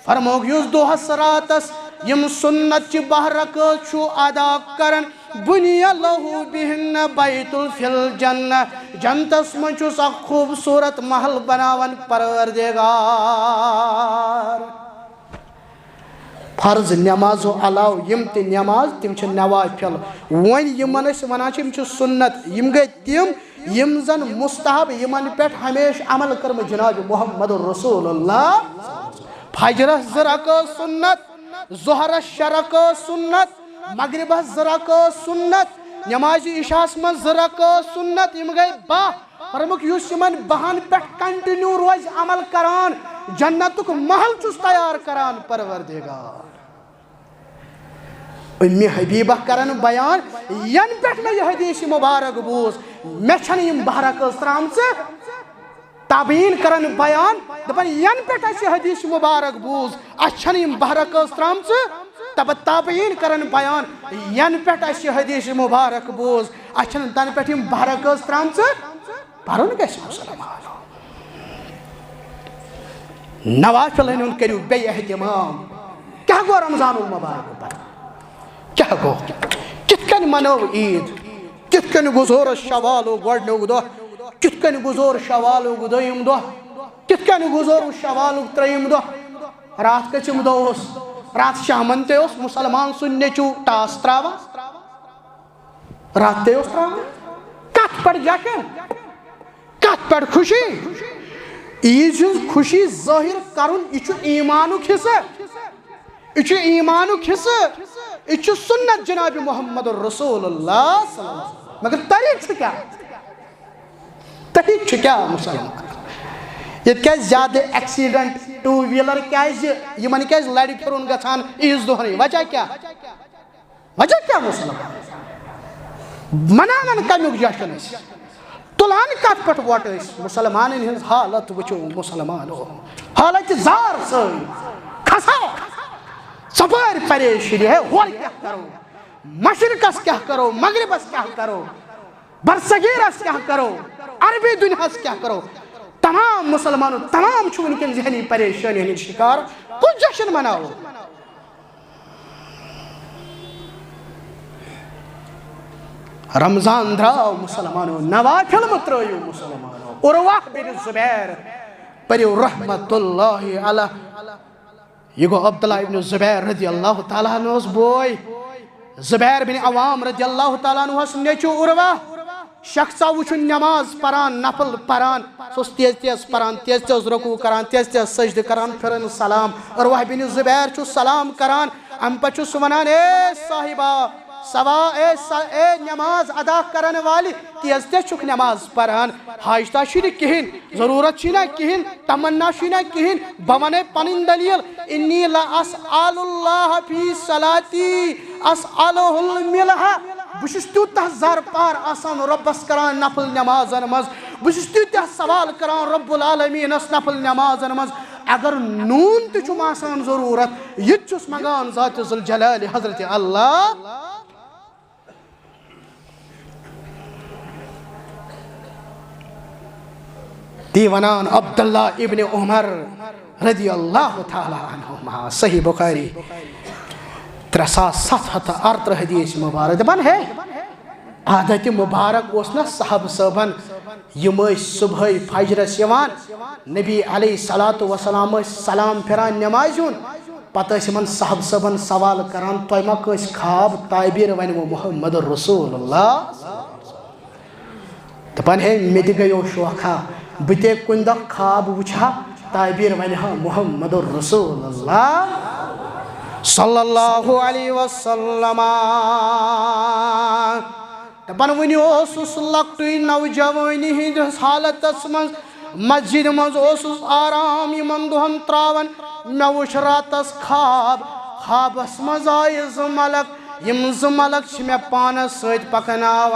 فرموک یُس دۄہس راتس یم سنت چہِ باہ رکعت چھُ ادا کران بُنِیَ لہو بِہِنَّ بیت فی الجنہ جنتس منٛز چھُس اکھ خوٗبصوٗرت محل بناوان پروردگار فرض نمازو علاوٕ یِم تہِ نماز تِم چھِ نوافل وۄنۍ یِمن أسۍ ونان چھِ یِم چھِ سنت یِم گٔے تِم یِم زن مستحب یِمن پٮ۪ٹھ ہمیشہ عمل کٔرمٕژ جناب محمد رسول اللہ فجرس 2 رکعت سنت ظہرس 6 رکعت سنت مغربس 2 رکعت سنت نماز عشاءس منٛز 2 رکعت سنت یِم گٔے 12 فرموک یُس یِمن 12ہن پٮ۪ٹھ کنٹِنیو روزِ عمل کران جنتُک محل چھُس تیار کران پروردگار اُمہِ حبیبہ کرن بیان ینہٕ پٮ۪ٹھ مےٚ یہِ حدیث مبارک بوٗز مےٚ چھنہٕ یِم 12 رکعت ترٛامژٕ تابعین کرن بیان دپان ینہٕ پٮ۪ٹھ اَسہِ یہِ حدیث مبارک بوٗز اَسہِ چھنہٕ یِم 12 رکعت ترٛامژٕ تابعین کرن بیان ینہٕ پٮ۪ٹھ اَسہِ یہِ حدیث مبارک بوٗز اَسہِ چھنہٕ تنہٕ پٮ۪ٹھ یِم 12 رکعت ترٛامژٕ پرُن گژھِ مُسلمان نوافلن ہُنٛد کٔرِو بیٚیہِ احتمام کیٛاہ گوٚو رمضان المبارک پرُن کیا گو کت کن منو عید کت کن گزور شوالو گوڑنو دو کت کن گزور شوالو دویم دو کت کن گزور شوالو تریم دو رات کچم دوس رات شامن تے اس مسلمان سننے چو ٹاس تراوا رات تے اس تراوا کت پڑ جاکن کت پڑ خوشی عید خوشی ظاہر کرن یہ ایمانو حصہ یہ ایمانو حصہ یہ سنت جناب محمد رسول اللہ صلی اللہ علیہ وسلم مگر طریق کیا مسلمان یہ کیا زیادہ ایکسیڈنٹ ٹو ویلر کیا یہ منی کیا لڑی پھرون گھان عیز دہنی وجہ کیا مسلمان منانا کمیک جشن اس تلان کت پٹ ووٹ اس مسلمان ہنز حالت وچو مسلمانو حالت زار سوئی کھساو سفر پریشانی ہے اور کیا کرو مشرقس کیا کرو مغربس کیا کرو برصغیرس کیا کرو عربی دنیاس کیا کرو تمام مسلمانوں تمام چھو ان کے ذہنی پریشانی ہنی شکار کچھ جشن مناؤ رمضان دراؤ مسلمانوں نوافل مترویو مسلمانوں عروہ بن زبیر پریو رحمت اللہ علیہ یہ گو عبداللہ ابن زبیر رضی اللہ تعالیٰ عنہ اس بوئی زبیر بن عوام رضی اللہ تعالیٰ عنہ اس نیچو عروہ شخصا وچھو نماز پران نفل پران سوس تیز تیز پران تیز تیز رکوع کران تیز تیز سجد کران پھرن سلام عروہ بن زبیر چھو سلام کران ام پچھو سونان اے صاحبہ سوا اے نماز ادا کرن والی تیز تیز چھک نماز پران حاجتہ شینا کہین ضرورت شینا کہین تمنا شینا کہین بمانے پنن دلیل انی لا اسأل اللہ فی صلاتی اسألہ الملہ بشش تیوتہ زار پار آسان ربس کران نفل نمازن مز بشش تیوتہ سوال کران رب العالمین اس نفل نمازن مز اگر نون تی چھم آسان ضرورت یہ چھس مگان ذات ذوالجلال حضرت اللہ دیوانان عبداللہ ابن عمر رضی اللہ تعالی عنہما صحیح بخاری 3738 حدیث مبارک دبان ہے عادت مبارک وسنا صحاب صحبان یمائی صبح فجر سیوان نبی علیہ السلام سلام پھران نمازیون پتہ من صحاب صحبان سوال کران تویمہ کس خواب تعبیر ونمو محمد رسول اللہ دبان ہے میدی گئیو شوکھا بتے کندہ خواب وچھا تعبیر ونہا محمد رسول اللہ صلی اللہ علیہ وسلم دپان ونی اوسس لکٹوی نوجوانی ہندس حالتس من مسجد مز اوسس آرام یمن دہن تراون مے وچھ راتس خوابس مز آئی زٕ ملک یم زٕ ملک چھ مے پانس سۭتۍ پکناوان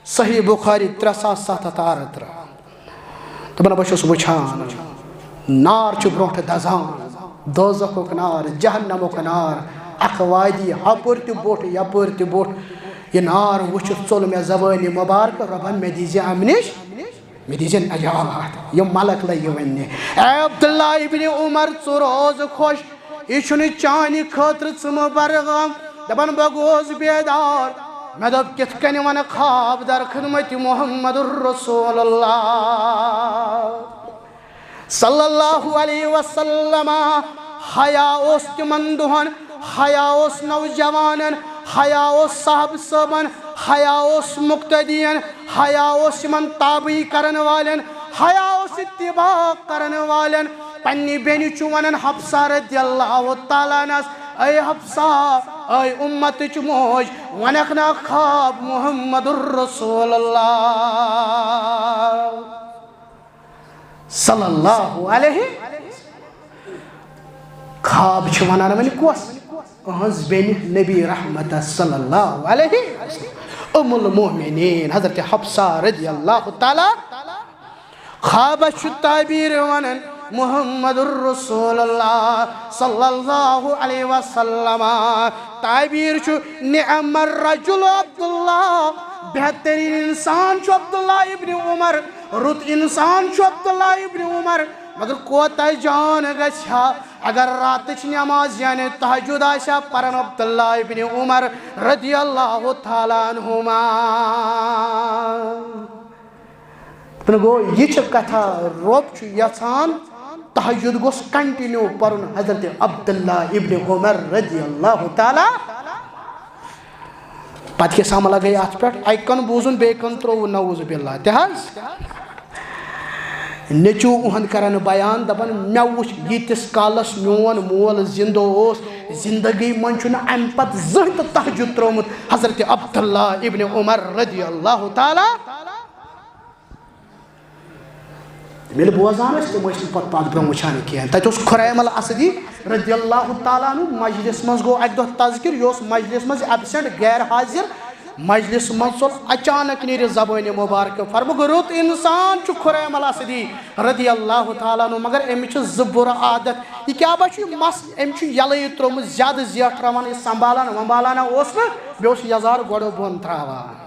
صحیح بخاری 3738 دپان بہٕ چھُس وٕچھان نار چھُ برونٛٹھ دزان دوزخُک نار جہنمُک نار اکھ وادی ہپٲرۍ تہِ بوٚٹھ یپٲرۍ تہِ بوٚٹھ یہ نار وٕچھِتھ ژوٚل مےٚ زبٲنہِ مُبارکہٕ رۄبن مےٚ دیٖزِ اَمہِ نِش مےٚ دیٖزِ نجات یِم ملک لگہِ وننہِ اے عبداللہ ابن عمر ژٕ روز خۄش یہِ چھُنہٕ چانہِ خٲطرٕ ژٕ مہٕ بر غم دپان بہٕ گوس بیدار مےٚ دوٚپ کِتھ کٔنۍ وَنہٕ خواب در خدمت محمد رسول اللہ صلی اللہ علیہ وسلم حیا اوس تمن دہن حیا اوس نوجوانن حیا اوس صاحب صٲبن حیا اوس مقتدین حیا اوس یمن تابعی کرن والن حیا اوس اتباع کرن والن پننی بیٚنہِ چھُ ونان حفصہ رضی اللہ تعالیٰ عنہس اے حفصہ اے امتٕچ موج ونکھ نا خواب محمد رسول اللہ صلی اللہ علیہ خواب چھ ونان ونی کس اہنز بین نبی رحمت صلی اللہ علیہ ام المؤمنین حضرت حفصہ رضی اللہ تعالی خواب چھ تعبیر ونان محمد الرسول اللہ صلی اللہ علیہ وسلم تعبیر چھ نعم الرجل عبداللہ بہترین انسان چھ عبداللہ ابن عمر رت انسان چھ عبداللہ ابن عمر مگر کوتہ جان گژھا اگر راتچ نماز یعنی تہجد آشا پرن عبداللہ ابن عمر رضی اللہ تعالیٰ عنہما گو یہ کتھا رب یژھان تہجد گوس کنٹینیو پرن حضرت عبداللہ ابن عمر رضی اللہ تعالیٰ پتہ کیا عملہ گئی ات پہ اکن بوزن بیکن ترو نعوذ باللہ تحز نیچو اہن کرن بیان دپن مے وچھ یتس کالس میون مول زندو اوس زندگی من چھُ نہٕ امہِ پتہٕ زٕہٕنۍ تہِ تہجد ترومُت حضرت عبداللہ ابن عمر رضی اللہ تعالیٰ میرے بوزان ٲسۍ تِم ٲسۍ نہٕ پتہٕ پتھ برٛونٛہہ وٕچھان کینٛہہ تتہِ اوس خُریم الاسدی رضی اللہ تعالیٰ عنہ مجلس منٛز گوٚو اکہِ دۄہ تذکر یہِ اوس مجلس منٛز ایبسینٹ غیر حاضر مجلس منٛز ژوٚل اچانک نیٖرِتھ زبانہِ مبارکہ فرموُکھ رُت انسان چھُ خُریم الاسدی رضی اللہ تعالیٰ عنہ مگر أمِس چھِ زٕ بُرٕ عادت یہِ کیٛاہ با چھُ یہِ مس أمۍ چھُ یلہٕ ترومُت زیادٕ زیٹھ تراوان یہِ سنبھالان ومبالان اوس نہٕ بیٚیہِ اوس یزار گۄڈٕ بۄن تراوان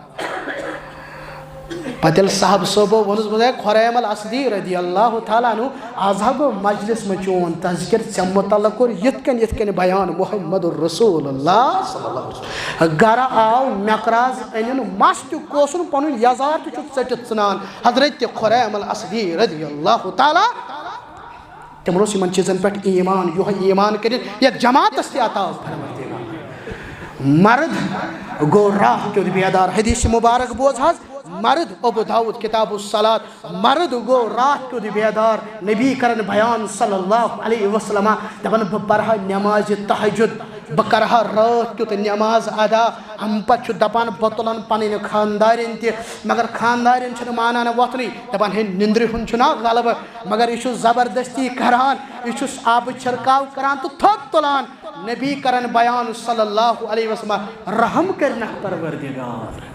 پتہ ییٚلہِ صاحب صٲبو ووٚنُس بہٕ خُریم الاسدی رضی اللہ تعالیٰ عنہ آز ہا گوٚو مجلس منٛز چون تذکر ژےٚ متعلق کوٚر یِتھ کٔنۍ بیان محمد الرسول اللہ صلی اللہ علیہ وسلم گرٕ آو مقراز أنِن مس تہِ کوسُن پنُن یزار تہِ چھُ ژٔٹِتھ ژھٕنان حضرت خُریم الاسدی رضی اللہ تعالیٰ تِمن اوس یِمن چیٖزن پٮ۪ٹھ ایمان یِہوے ایمان کٔرِتھ یتھ جماعتس تہِ عطا فرمٲیِتھ مرد گوٚو راتھ کیُتھ بیدار حدیث مبارک بوز حظ مرد ابو داؤد کتاب الصلاة مرد گو رات کیُتھ بیدار نبی کرن بیان صلی اللہ علیہ وسلم دپن بہ پرہا نماز تہجد بہ کرہا رات کیُتھ نماز ادا ام پتہ چھُ دپان بہ تُلن پنٕنۍ خاندارین تہِ مگر خاندارین چھنہٕ مانان وۄتھنٕے دپان ہے نندرِ ہُنٛد چھُنا غلبہٕ مگر یہِ چھُ زبردستی کران یہِ چھُس آبہٕ چھرکاو کران تہٕ تھوٚد تُلان نبی کرن بیان صلی اللہ علیہ وسلم رحم کرنکھ پروردگار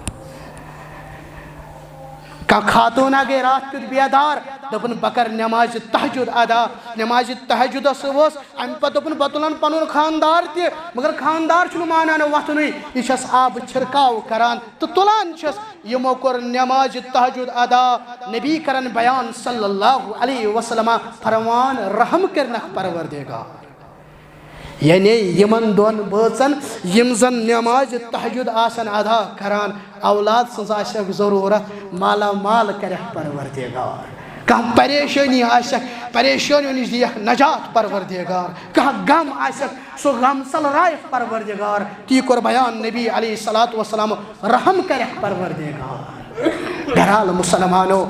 کان خاتون گئی رات کیُتھ بیدار دپن بہ کر نماز تہجد ادا نماز تہجدس ؤژھ امہِ پتہٕ دوٚپُن بہ تُلن پنُن خاندار تہِ مگر خاندار چھُنہٕ مانان وۄتھنُے یہِ چھس آبہٕ چھرکاو کران تہٕ تُلان چھس یِمو کوٚر نماز تہجد ادا نبی کرن بیان صلی اللہ علیہ وسلم فرمان رحم کرنکھ پروردگار یعنی یمن دون بٲژن یم زن نماز تہجد آسن ادا کران اولاد سٕنٛز آسٮ۪کھ ضروٗرت مالا مال کرٮ۪کھ پروردگار کانٛہہ پریشٲنی آسٮ۪کھ پریشٲنیو نِش دِیَکھ نجات پروردگار کانٛہہ غم آسٮ۪کھ سُہ غم ژلرایکھ پروردگار تی کوٚر بیان نبی علیہ الصلوۃ والسلام رحم کرٮ۪کھ پروردگار بہرحال مسلمانو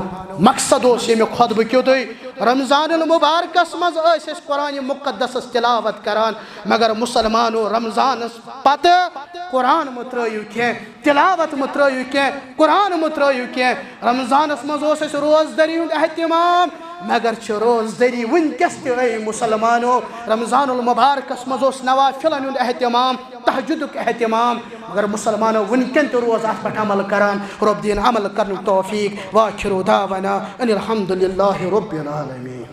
مقصد اوس ییٚمیُک خطبہٕ کیُتُے رمضان المبارکس منٛز ٲسۍ أسۍ قرآن مقدسس تلاوت کران مگر مسلمانو رمضانس پتہٕ قرآن مہٕ ترٲیِو کینٛہہ تلاوت مہٕ ترٲیِو کینٛہہ قرآن مہٕ ترٲیِو کینٛہہ رمضانس منٛز اوس اَسہِ روزدٔری ہُنٛد احتمام مگر چھِ روزدٔری وٕنکٮ۪س تہِ اے مسلمانو رمضان المبارکس منٛز اوس نوافلن ہُنٛد احتمام تہجدُک احتمام مگر مسلمانو وٕنکٮ۪ن تہِ روز اتھ پٮ۪ٹھ عمل کران رب دِیِن عمل کرنُک توفیٖق واخِر دعوانا ان الحمدُ للہ رب العالمین